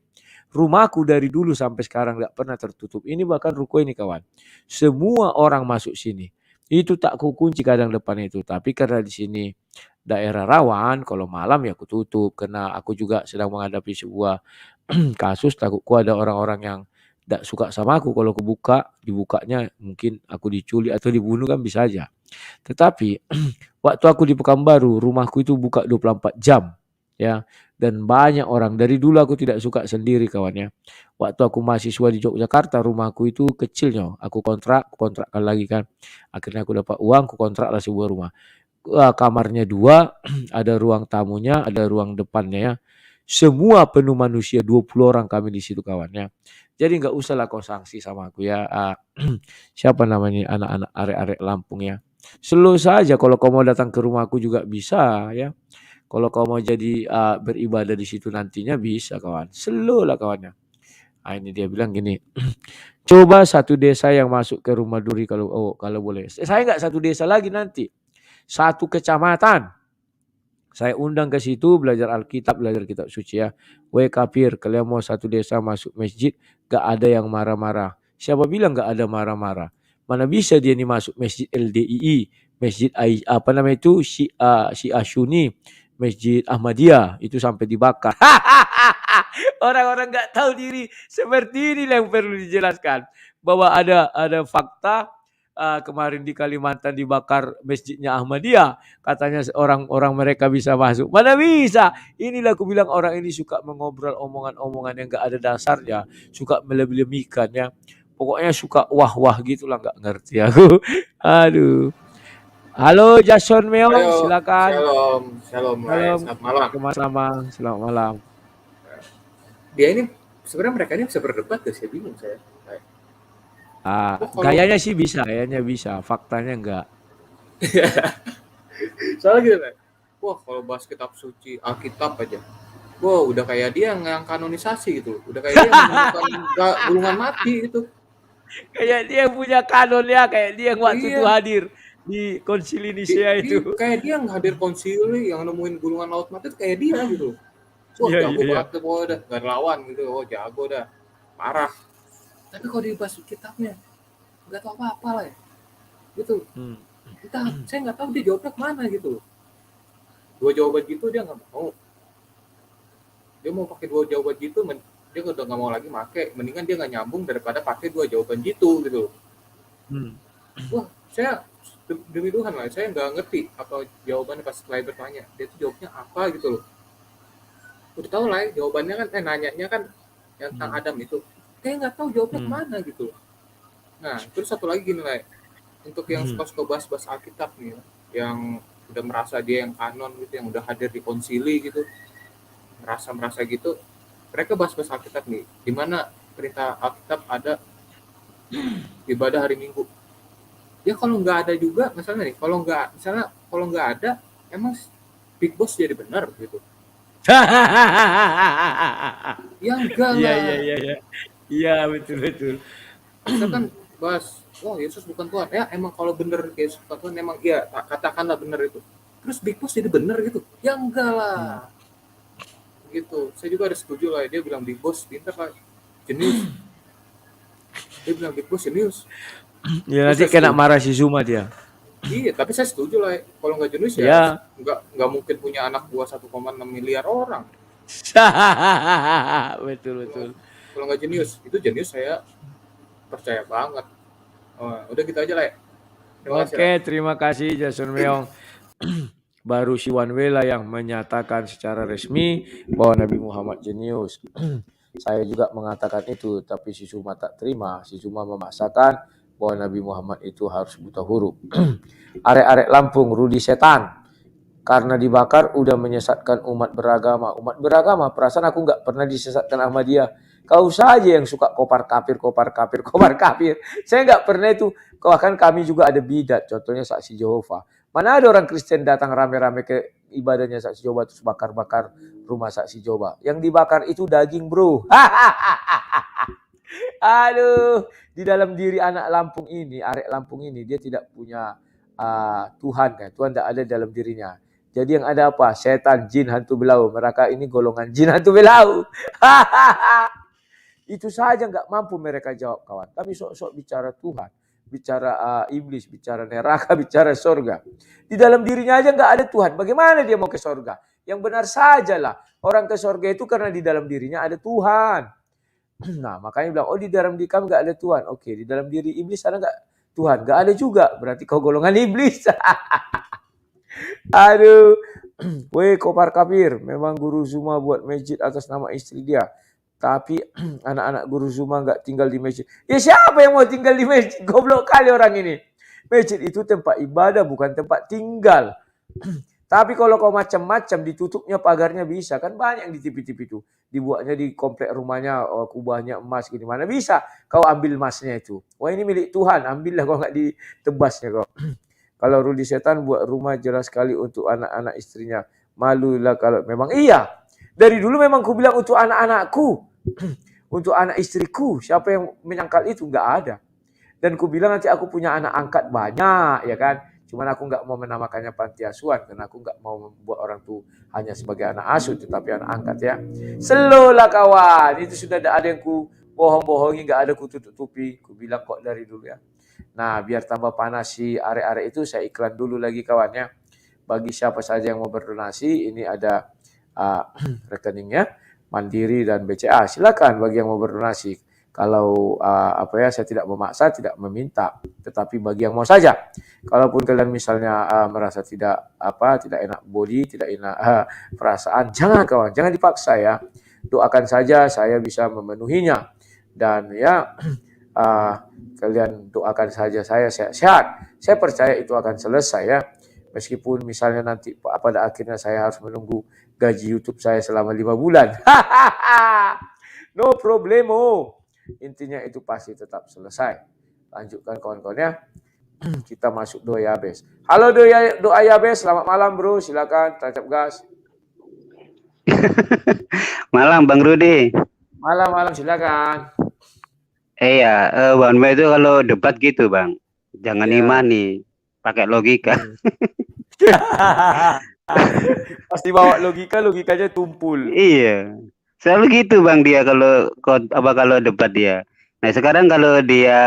Rumahku dari dulu sampai sekarang tidak pernah tertutup. Ini bahkan ruko ini kawan. Semua orang masuk sini. Itu tak kukunci kadang depan itu. Tapi karena di sini daerah rawan, kalau malam ya aku tutup. Karena aku juga sedang menghadapi sebuah kasus. Takutku ada orang-orang yang tidak suka sama aku. Kalau aku buka, dibukanya mungkin aku diculik atau dibunuh kan bisa aja. Tetapi waktu aku di Pekanbaru, rumahku itu buka 24 jam. Ya, dan banyak orang. Dari dulu aku tidak suka sendiri kawan ya. Waktu aku mahasiswa di Yogyakarta, rumahku itu kecilnya. Aku kontrakkan lagi kan. Akhirnya aku dapat uang, aku kontraklah sebuah rumah. Kamarnya 2, ada ruang tamunya, ada ruang depannya ya. Semua penuh manusia, 20 orang kami di situ kawan ya. Jadi nggak usahlah kau sanksi sama aku ya. Siapa namanya anak-anak arek-arek Lampung ya. Slow saja kalau kau mau datang ke rumahku juga bisa ya. Kalau kau mau jadi beribadah di situ nantinya bisa kawan. Slow lah kawannya. Ini dia bilang gini. Coba satu desa yang masuk ke rumah Duri kalau boleh. Saya nggak satu desa lagi nanti. Satu kecamatan. Saya undang ke situ belajar Alkitab, belajar kitab suci ya. Weh kafir, kalian mau satu desa masuk masjid, gak ada yang marah-marah. Siapa bilang gak ada marah-marah? Mana bisa dia nih masuk masjid LDII, masjid apa namanya itu Syiah Sunni, masjid Ahmadiyah itu sampai dibakar. Orang-orang gak tahu diri seperti ini yang perlu dijelaskan bahwa ada fakta. Kemarin di Kalimantan dibakar masjidnya Ahmadiyah, katanya orang-orang mereka bisa masuk. Mana bisa? Inilah aku bilang orang ini suka mengobrol omongan-omongan yang gak ada dasarnya, suka melebih-lebihkan ya. Pokoknya suka wah-wah gitulah, gak ngerti aku. Aduh. Halo Jason Meong, silakan. Shalom. Selamat malam. Selamat malam. Dia ini sebenarnya mereka ini bisa berdebat gak sih? Bingung saya. Gayanya sih bisa, faktanya enggak. Soalnya gitu kan, wah kalau bahas kitab suci, Alkitab aja, wah udah kayak dia yang kanonisasi gitu, udah kayak dia menemukan gulungan mati gitu. Kayak dia yang punya kanon ya, kayak dia yang waktu itu hadir di konsili Nicea itu. Kayak dia yang hadir konsili, yang nemuin gulungan laut mati itu kayak dia gitu. Wah jago banget tuh, udah gak lawan gitu, jago dah, parah. Tapi kalau dibahas kitabnya nggak tahu apa-apa lah ya gitu. Saya nggak tahu dia jawabnya kemana gitu. 2 jawaban gitu dia nggak mau. Dia mau pakai 2 jawaban gitu, dia udah nggak mau lagi pakai. Mendingan dia nggak nyambung daripada pakai 2 jawaban gitu. Wah saya demi Tuhan lah, saya nggak ngerti apa jawabannya pas setelah bertanya. Dia tuh jawabnya apa gitu loh. Udah tahu lah ya, jawabannya kan nanyanya kan yang tentang Adam itu. Kayak nggak tahu jawabnya kemana gitu. Nah, terus satu lagi gini lah, untuk yang suka bahas Alkitab nih, yang udah merasa dia yang kanon gitu, yang udah hadir di konsili gitu, merasa gitu, mereka bahas Alkitab nih, di mana perintah Alkitab ada ibadah hari Minggu. Ya kalau nggak ada juga, misalnya nih, kalau nggak ada, emang Big Boss jadi benar gitu. Ya enggak lah. Iya betul. Kita kan bahas, Yesus bukan Tuhan. Ya emang kalau bener Yesus bukan Tuhan, emang iya katakanlah bener itu. Terus Big Boss jadi bener gitu? Ya enggak lah. Gitu. Saya juga ada setuju lah. Dia bilang Big Boss pintar lah, jenius. Dia bilang Big Boss jenius. Ya nanti kena marah si Zuma dia. Iya, tapi saya setuju lah. Kalau nggak jenius ya nggak mungkin punya anak buah 1,6 miliar orang. Betul. Kalau nggak jenius, itu jenius saya percaya banget. Udah gitu aja lah ya. Terima kasih Jason Meong. Baru si One Way lah yang menyatakan secara resmi bahwa Nabi Muhammad jenius. Saya juga mengatakan itu, tapi si Zuma tak terima. Si Zuma memaksakan bahwa Nabi Muhammad itu harus buta huruf. Arek-arek Lampung, Rudi setan. Karena dibakar udah menyesatkan umat beragama. Umat beragama, perasaan aku nggak pernah disesatkan sama dia. Kau saja yang suka kopar kafir. Saya nggak pernah itu. Bahkan kami juga ada bidat, contohnya saksi Jehovah. Mana ada orang Kristen datang rame-rame ke ibadahnya saksi Jehovah terus bakar-bakar rumah saksi Jehovah. Yang dibakar itu daging, bro. Aduh, di dalam diri anak Lampung ini, arek Lampung ini, dia tidak punya Tuhan kan. Tuhan tidak ada dalam dirinya. Jadi yang ada apa? Setan, jin, hantu belau. Mereka ini golongan jin, hantu belau. Itu saja nggak mampu mereka jawab, kawan. Tapi sok-sok bicara Tuhan, bicara iblis, bicara neraka, bicara sorga. Di dalam dirinya aja nggak ada Tuhan. Bagaimana dia mau ke sorga? Yang benar sajalah. Orang ke sorga itu karena di dalam dirinya ada Tuhan. Nah, makanya bilang, oh di dalam diri kami nggak ada Tuhan. Oke, di dalam diri iblis ada nggak Tuhan? Nggak ada juga. Berarti kau golongan iblis. Aduh, weh kopar kafir. Memang Guru Zuma buat masjid atas nama istri dia. Tapi anak-anak Guru Zuma nggak tinggal di masjid. Ya siapa yang mau tinggal di masjid? Goblok kali orang ini. Masjid itu tempat ibadah, bukan tempat tinggal. Tapi kalau kau macam-macam, ditutupnya pagarnya bisa. Kan banyak yang di TV-TV itu. Dibuatnya di komplek rumahnya, kubahnya emas, gini. Mana bisa kau ambil emasnya itu. Wah ini milik Tuhan, ambillah kau nggak ditebasnya kau. Kalau Rudi Setan buat rumah jelas sekali untuk anak-anak istrinya. Malulah kalau memang iya. Dari dulu memang ku bilang untuk anak-anakku. Untuk anak istriku. Siapa yang menyangkal itu? Nggak ada. Dan ku bilang nanti aku punya anak angkat banyak, ya kan. Cuman aku nggak mau menamakannya panti asuhan. Karena aku nggak mau membuat orang tuh hanya sebagai anak asuh. Tetapi anak angkat ya. Slow lah kawan. Itu sudah ada yang ku bohong-bohongi. Nggak ada ku tutup-tutupi. Ku bilang kok dari dulu ya. Nah, biar tambah panas si arek-arek itu, saya iklan dulu lagi kawannya. Bagi siapa saja yang mau berdonasi, ini ada rekeningnya, Mandiri dan BCA. Silakan bagi yang mau berdonasi. Kalau saya tidak memaksa, tidak meminta, tetapi bagi yang mau saja. Kalaupun kalian misalnya merasa tidak enak body, tidak enak perasaan, jangan kawan, jangan dipaksa ya. Doakan saja, saya bisa memenuhinya. Dan ya kalian doakan saja saya sehat-sehat. Saya percaya itu akan selesai ya. Meskipun misalnya nanti pada akhirnya saya harus menunggu gaji YouTube saya selama 5 bulan. No problemo. Intinya itu pasti tetap selesai. Lanjutkan kawan-kawan ya. Kita masuk doa Yabes. Halo doa Yabes, selamat malam bro. Silakan tancap gas. Malam Bang Rudi. Malam silakan. Iya, one way itu kalau debat gitu bang, jangan imani, pakai logika. Pasti bawa logikanya tumpul. Iya, selalu gitu bang dia kalau debat dia. Nah sekarang kalau dia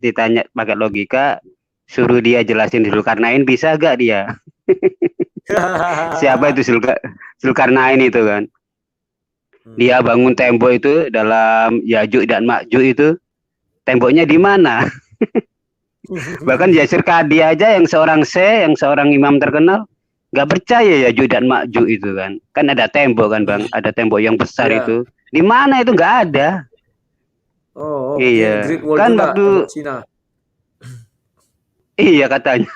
ditanya pakai logika, suruh dia jelasin Zulkarnain bisa gak dia? Siapa itu Zulkarnain itu kan? Dia bangun tembok itu dalam Yajuj dan Majuj itu. Temboknya di mana? Bahkan Yasir Qadhi aja yang seorang imam terkenal nggak percaya Yajuj dan Majuj itu kan. Kan ada tembok kan bang, ada tembok yang besar itu. Di mana itu nggak ada. Oh iya. Kan waktu Cina. Iya katanya.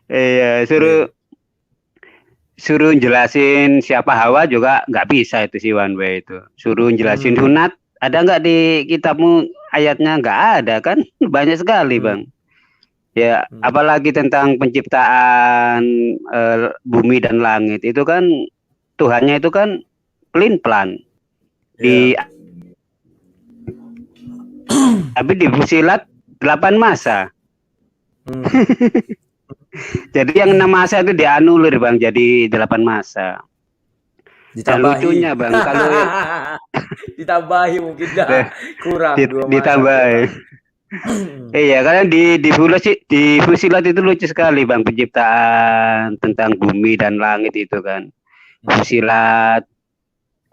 Iya suruh jelasin siapa Hawa juga nggak bisa itu si One Way itu. Suruh jelasin sunat. Ada nggak di kitabmu ayatnya? Nggak ada kan? Banyak sekali bang. Ya apalagi tentang penciptaan bumi dan langit itu kan Tuhannya itu kan pelin-pelan. Tapi di Fusilat 8 masa. Jadi yang 6 masa itu dianulir bang jadi 8 masa. Dan lucunya bang kalau ditambahi mungkin dah kurang ditambahi. Iya karena di Fusilat itu lucu sekali bang penciptaan tentang bumi dan langit itu kan. Fusilat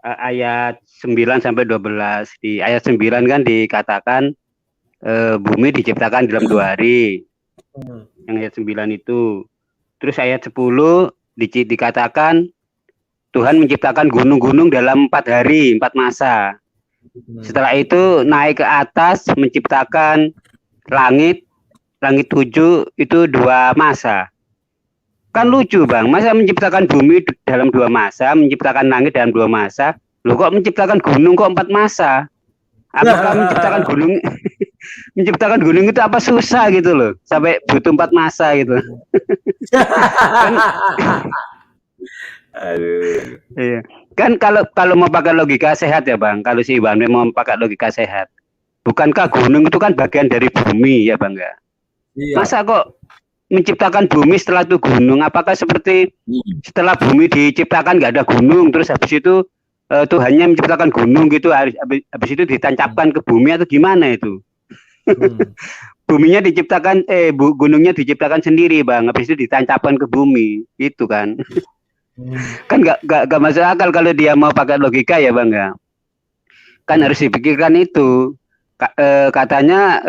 ayat 9 sampai 12. Di ayat 9 kan dikatakan bumi diciptakan dalam 2 hari. Yang ayat 9 itu. Terus ayat 10 dikatakan Tuhan menciptakan gunung-gunung dalam 4 hari, 4 masa. Setelah itu naik ke atas menciptakan langit 7 itu 2 masa. Kan lucu Bang, masa menciptakan bumi dalam 2 masa, menciptakan langit dalam 2 masa, loh kok menciptakan gunung kok 4 masa? Apakah menciptakan gunung menciptakan gunung itu apa susah gitu loh, sampai butuh 4 masa gitu. Kan, Aduh. iya. Kan kalau mau pakai logika sehat ya Bang, kalau si Iwan mau pakai logika sehat, bukankah gunung itu kan bagian dari bumi ya Bang ya? Iya. Masa kok menciptakan bumi setelah itu gunung? Apakah seperti setelah bumi diciptakan nggak ada gunung, terus habis itu Tuhannya menciptakan gunung gitu, habis itu ditancapkan ke bumi atau gimana itu? Buminya diciptakan, gunungnya diciptakan sendiri Bang, habis itu ditancapkan ke bumi, itu kan? Kan nggak masuk akal kalau dia mau pakai logika ya Bang ya. Kan harus dipikirkan itu. Katanya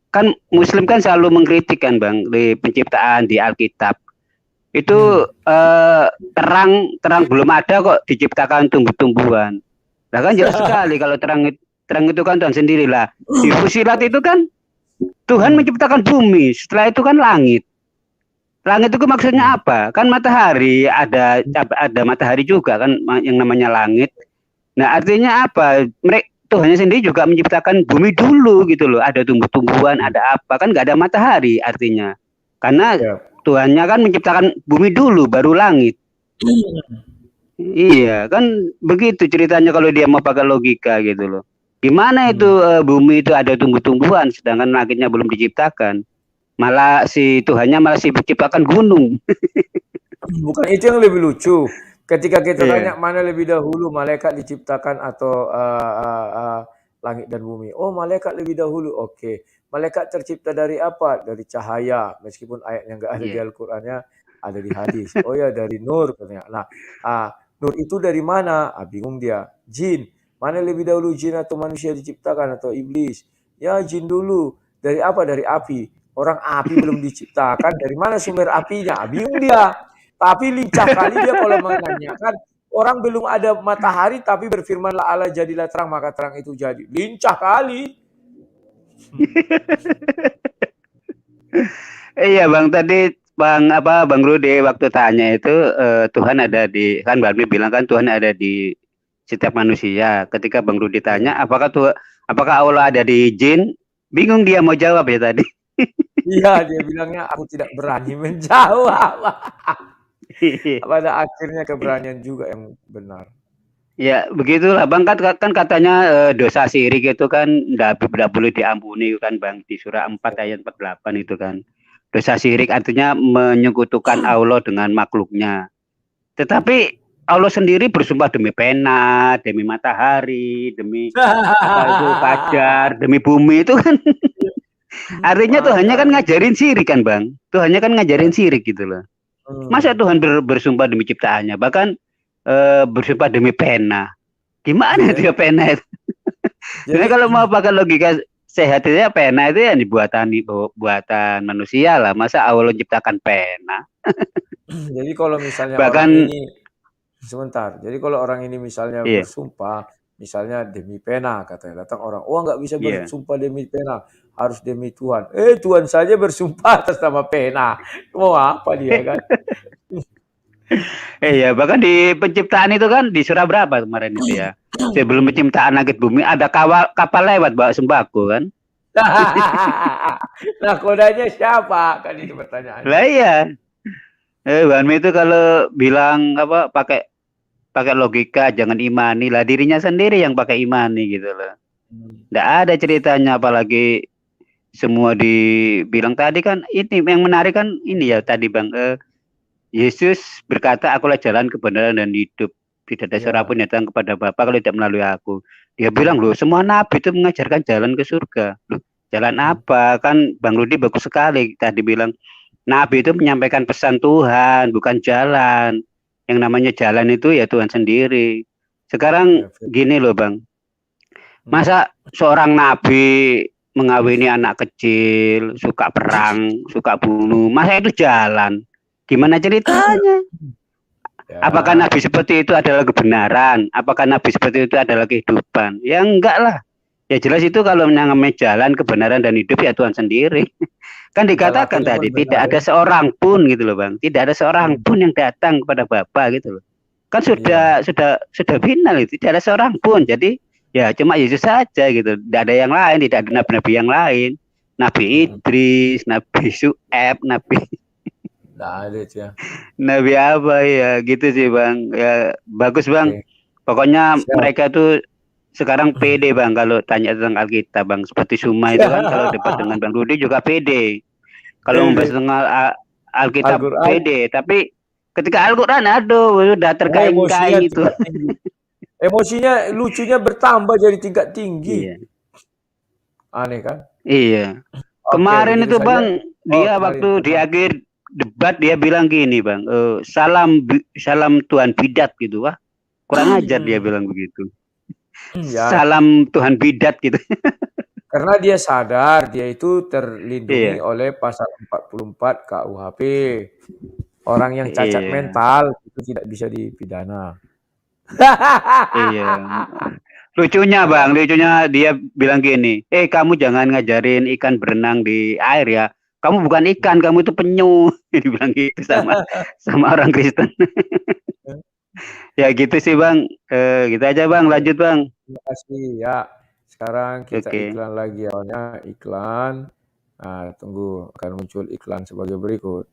kan Muslim kan selalu mengkritik kan Bang di penciptaan di Alkitab itu terang belum ada kok diciptakan tumbuh-tumbuhan. Nah kan jelas sekali kalau terang itu kan Tuhan sendiri lah. Di Fusilat itu kan Tuhan menciptakan bumi, setelah itu kan langit. Langit itu maksudnya apa? Kan matahari, ada matahari juga kan yang namanya langit. Nah artinya apa? Tuhannya sendiri juga menciptakan bumi dulu gitu loh. Ada tumbuh-tumbuhan, ada apa. Kan nggak ada matahari artinya. Karena Tuhannya kan menciptakan bumi dulu, baru langit. Iya, kan begitu ceritanya kalau dia mau pakai logika gitu loh. Gimana itu bumi itu ada tumbuh-tumbuhan, sedangkan langitnya belum diciptakan. Malah si Tuhannya malah menciptakan gunung. Bukan itu yang lebih lucu. Ketika kita tanya mana lebih dahulu malaikat diciptakan atau langit dan bumi. Oh, malaikat lebih dahulu. Oke. Malaikat tercipta dari apa? Dari cahaya. Meskipun ayatnya nggak ada di Al-Qur'annya, ada di hadis. Oh ya, dari nur katanya. Nah, nur itu dari mana? Bingung dia. Jin. Mana lebih dahulu jin atau manusia diciptakan atau iblis? Ya, jin dulu. Dari apa? Dari api. Orang api belum diciptakan. Dari mana sumber apinya? Bingung dia. Tapi lincah kali dia kalau menanyakan, orang belum ada matahari tapi berfirmanlah Allah jadilah terang maka terang itu jadi. Lincah kali. Iya Bang, tadi Bang Rudy waktu tanya itu Tuhan ada di, kan Bang Rudy bilang kan Tuhan ada di setiap manusia. Ketika Bang Rudy tanya apakah Allah ada di jin, bingung dia mau jawab ya tadi. Iya, dia bilangnya aku tidak berani menjawab. Pada akhirnya keberanian juga yang benar. Ya begitulah Bang, kan katanya dosa syirik itu kan tidak boleh diampuni kan Bang, di surah 4 ayat 48 itu kan. Dosa syirik artinya menyekutukan Allah dengan makhluknya. Tetapi Allah sendiri bersumpah demi pena, demi matahari, demi fajar, demi bumi itu kan. Artinya Tuhannya kan ngajarin syirik kan Bang. Tuhannya kan ngajarin syirik gitu loh. Masa Tuhan bersumpah demi ciptaannya, bahkan bersumpah demi pena. Gimana dia pena itu? Jadi kalau mau pakai logika sehat itu ya pena itu yang buatan manusia lah. Masa Allah ciptakan pena? Jadi kalau misalnya bahkan orang ini sebentar. Jadi kalau orang ini misalnya bersumpah, misalnya demi pena katanya, datang orang, oh nggak bisa bersumpah demi pena, harus demi Tuhan. Tuhan saja bersumpah atas nama pena. Mau apa dia kan? Iya, bahkan di penciptaan itu kan di surah berapa kemarin itu ya? Sebelum penciptaan langit bumi ada kapal lewat bawa sembako kan? Nah, kodanya siapa? Kan itu pertanyaan. Lah iya. Wanmi itu kalau bilang apa pakai logika jangan imani lah, dirinya sendiri yang pakai imani gitu loh. Nggak ada ceritanya, apalagi semua dibilang tadi kan. Ini yang menarik kan ini ya tadi Bang, Yesus berkata akulah jalan kebenaran dan hidup, tidak ada seorang pun datang kepada Bapa kalau tidak melalui aku. Dia bilang loh semua nabi itu mengajarkan jalan ke surga. Loh, jalan apa? Kan Bang Rudy bagus sekali tadi bilang nabi itu menyampaikan pesan Tuhan, bukan jalan. Yang namanya jalan itu ya Tuhan sendiri. Sekarang gini loh Bang, masa seorang nabi mengawini anak kecil, suka perang, suka bunuh, masa itu jalan? Gimana ceritanya? Apakah nabi seperti itu adalah kebenaran? Apakah nabi seperti itu adalah kehidupan? Ya enggak lah. Ya jelas itu kalau namanya jalan, kebenaran dan hidup ya Tuhan sendiri. Kan dikatakan tadi tidak ada seorang pun gitu loh Bang, tidak ada seorang pun yang datang kepada Bapa gitu loh. Kan sudah final itu, tidak ada seorang pun. Jadi ya cuma Yesus saja gitu, tidak ada yang lain, tidak ada nabi-nabi yang lain, Nabi Idris, Nabi Syuaib, Nabi ya. Nabi apa ya gitu sih Bang. Ya bagus Bang. Pokoknya mereka tuh sekarang pede Bang kalau tanya tentang Alkitab Bang. Seperti Suma itu kan kalau debat dengan Bang Rudi juga pede. Kalau membahas tentang Alkitab pede, tapi ketika Al-Quran aduh udah terkaing-kaing itu. Emosinya lucunya bertambah jadi tingkat tinggi. Iya. Aneh kan? Iya. Kemarin itu Bang, dia waktu di akhir debat dia bilang gini Bang, salam Tuhan bidat gitu. Wah, kurang ajar dia bilang begitu. Salam Tuhan bidat gitu. Karena dia sadar dia itu terlindungi oleh pasal 44 KUHP. Orang yang cacat mental itu tidak bisa dipidana. Iya. Lucunya Bang, lucunya dia bilang gini, kamu jangan ngajarin ikan berenang di air ya. Kamu bukan ikan, kamu itu penyu. Dia bilang gitu sama orang Kristen. Ya gitu sih Bang. Gitu aja Bang, lanjut Bang. Terima kasih ya. Sekarang kita iklan lagi awalnya iklan. Nah, tunggu akan muncul iklan sebagai berikut.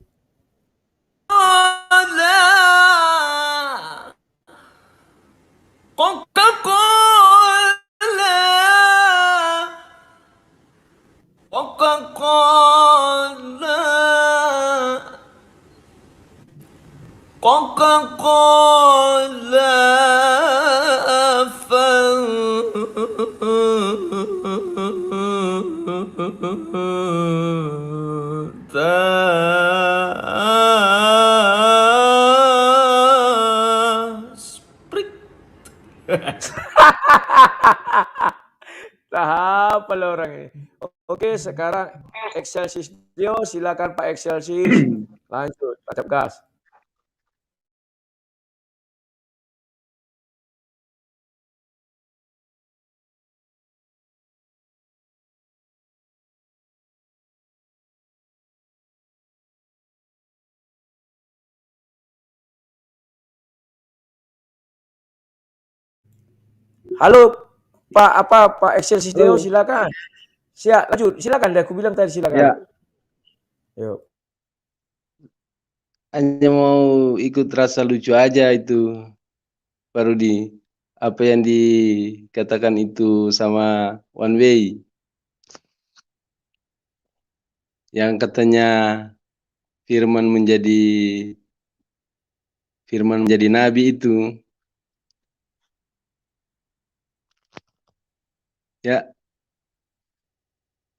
Tahap apa orang ini? Oke, sekarang Excelsis Dio, silakan Pak Excelsis. Lanjut, tancap gas. Halo Pak Excelsis Dio, silakan. Lanjut, silakan. Aku bilang tadi silakan. Ya. Yuk. Hanya mau ikut rasa lucu aja itu, Pak Rudi. Apa yang dikatakan itu sama One Way. Yang katanya Firman menjadi nabi itu. Ya.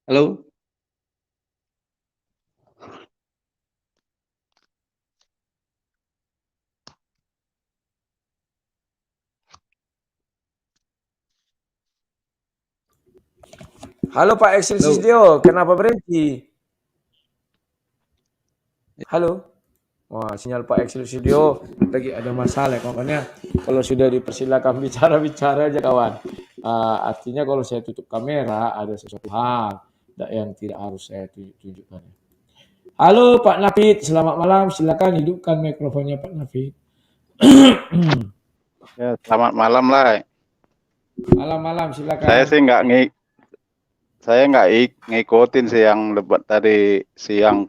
Halo? Halo Pak Excelsis Dio, kenapa berhenti? Halo? Wah, sinyal Pak Excelsis Dio lagi ada masalah. Makanya kalau sudah dipersilakan bicara aja kawan. Artinya kalau saya tutup kamera ada sesuatu hal yang tidak harus saya tunjukkan. Halo Pak Nafid, selamat malam. Silakan hidupkan mikrofonnya Pak Nafid. Ya, selamat malam lah. Malam, silakan. Saya nggak ngikutin sih yang debat tadi siang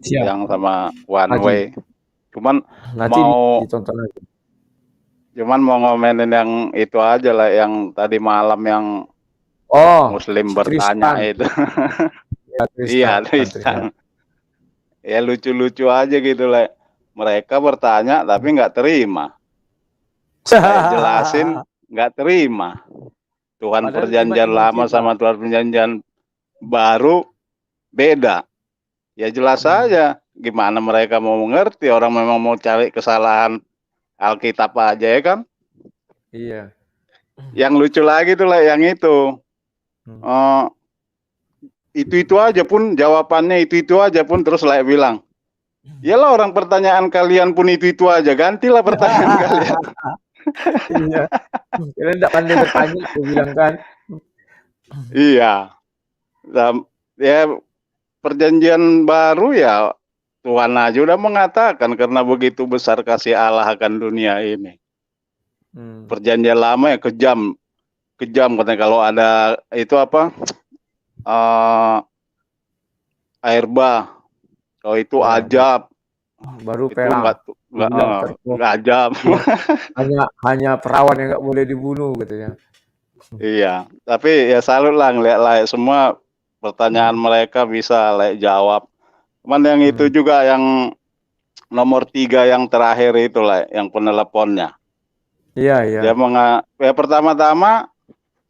yang sama One Way. Cuman mau ngomenin yang itu aja lah, yang tadi malam yang Muslim bertanya itu. Iya, Tristan. Ya lucu-lucu aja gitu lah. Mereka bertanya tapi nggak terima. Saya jelasin nggak terima. Tuhan perjanjian lama sama Tuhan perjanjian baru beda. Ya jelas saja gimana mereka mau mengerti, orang memang mau cari kesalahan Alkitab aja ya kan? Iya. Yang lucu lagi tuh lah yang itu. Itu aja pun jawabannya itu aja pun, terus lah bilang, yalah orang pertanyaan kalian pun itu aja, gantilah pertanyaan kalian. Iya. Kalian tidak pandai bertanya, aku bilang kan. Iya. Ya perjanjian baru ya Tuhan aja udah mengatakan karena begitu besar kasih Allah akan dunia ini. Perjanjian lama ya kejam katanya kalau ada itu apa air bah, kalau itu ajab. Baru Itu perang. nggak ajab. hanya perawan yang nggak boleh dibunuh katanya. Iya, tapi ya salut lah ngeliat semua pertanyaan mereka bisa jawab. Cuman yang itu juga yang nomor 3 yang terakhir itu yang peneleponnya. Iya. Dia ya pertama-tama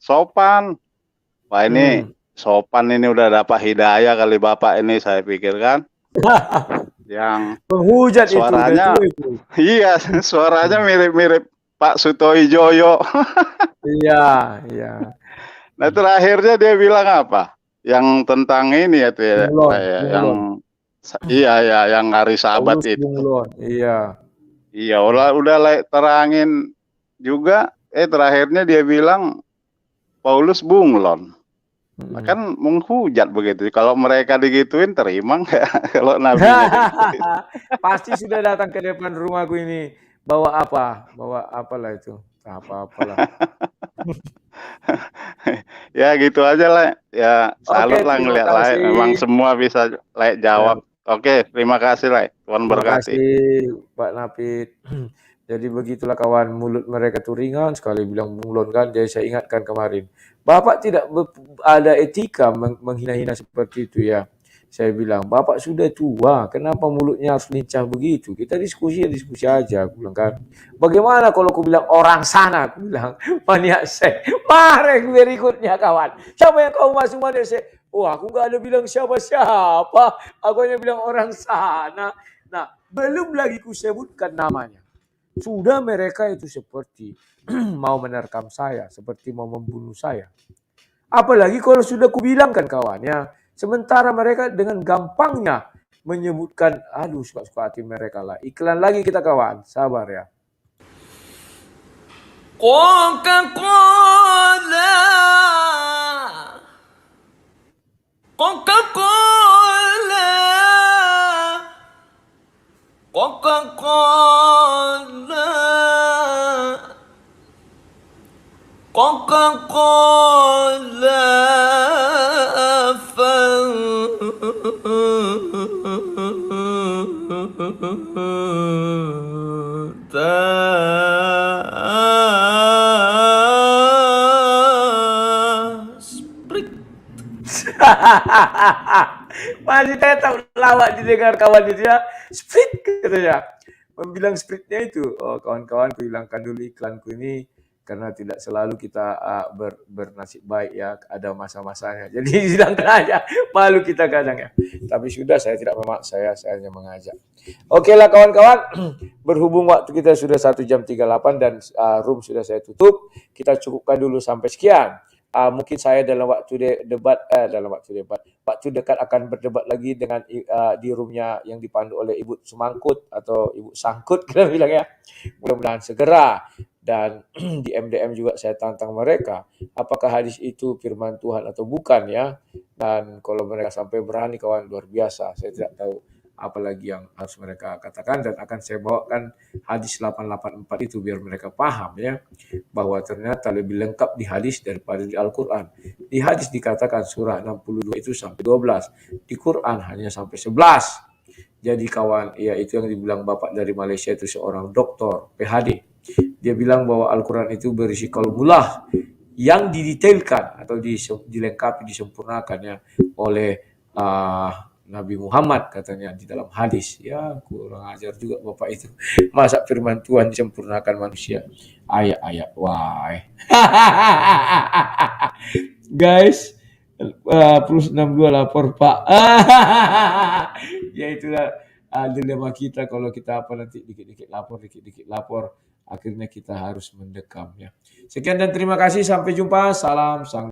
sopan. Wah ini sopan ini udah dapat hidayah kali Bapak ini saya pikirkan. Yang penghujat suaranya, itu. Iya, suaranya mirip-mirip Pak Sutoijoyo. Iya. Nah terakhirnya dia bilang apa? Yang tentang ini ya tuh ya, yang yang hari Sabat Paulus itu. bunglon. Iya, udah terangin juga. Terakhirnya dia bilang Paulus bunglon. Kan menghujat begitu. Kalau mereka digituin terima nggak? Kalau nabinya digituin. Pasti sudah datang ke depan rumahku ini. Bawa apalah itu. Apa-apalah. Ya gitu aja lah. Ya salut lah ngeliat lah. Memang semua bisa jawab. Oke, terima kasih lah. Tuhan berkati. Terima kasih Pak Napit. Jadi begitulah kawan, mulut mereka tuh ringan sekali bilang bunglon kan. Jadi saya ingatkan kemarin. Bapak tidak ada etika menghina-hina seperti itu ya. Saya bilang, Bapak sudah tua, kenapa mulutnya harus lincah begitu? Kita diskusi aja, aku bilang kan. Bagaimana kalau aku bilang orang sana? Aku bilang, maniak saya. Mari berikutnya kawan. Siapa yang kau masuk maniak saya? Oh, aku nggak ada bilang siapa-siapa. Aku hanya bilang orang sana. Nah, belum lagi ku sebutkan namanya. Sudah mereka itu seperti mau menerkam saya, seperti mau membunuh saya. Apalagi kalau sudah kubilangkan kawannya. Sementara mereka dengan gampangnya menyebutkan, aduh suka-suka hati mereka lah. Iklan lagi kita kawan, sabar ya. Coca-Cola, Coca-Cola, Coca-Cola, Coca-Cola, masih tetap lawak didengar kawan itu ya. Sprit katanya. Membilang spritnya itu. Oh kawan-kawan, kuhilangkan dulu iklanku ini karena tidak selalu kita bernasib baik ya, ada masa-masanya. Jadi hilangkan aja, malu kita kadang ya. Tapi sudah, saya tidak memaksa saya hanya mengajak. Oke lah kawan-kawan, berhubung waktu kita sudah 1 jam 38 dan room sudah saya tutup, kita cukupkan dulu sampai sekian. Mungkin saya dalam waktu waktu dekat akan berdebat lagi dengan di roomnya yang dipandu oleh Ibu Semangkut atau Ibu Sangkut kita bilang ya. Mudah-mudahan segera. Dan di MDM juga saya tantang mereka, apakah hadis itu firman Tuhan atau bukan ya. Dan kalau mereka sampai berani kawan, luar biasa. Saya tidak tahu apa lagi yang harus mereka katakan, dan akan saya bawakan hadis 884 itu biar mereka paham ya, bahwa ternyata lebih lengkap di hadis daripada di Al-Quran. Di hadis dikatakan surah 62 itu sampai 12, di Quran hanya sampai 11. Jadi kawan, ya itu yang dibilang Bapak dari Malaysia itu seorang doktor PhD. Dia bilang bahwa Al-Quran itu berisi kalamullah yang didetailkan atau dilengkapi, disempurnakan ya oleh Nabi Muhammad katanya di dalam hadis. Ya kurang ajar juga Bapak itu. Masa firman Tuhan disempurnakan manusia? Ayat-ayat. Wah. Guys, plus 62 lapor Pak. Ya itulah dilema kita kalau kita nanti dikit-dikit lapor. Akhirnya kita harus mendekam ya. Sekian dan terima kasih. Sampai jumpa. Salam sang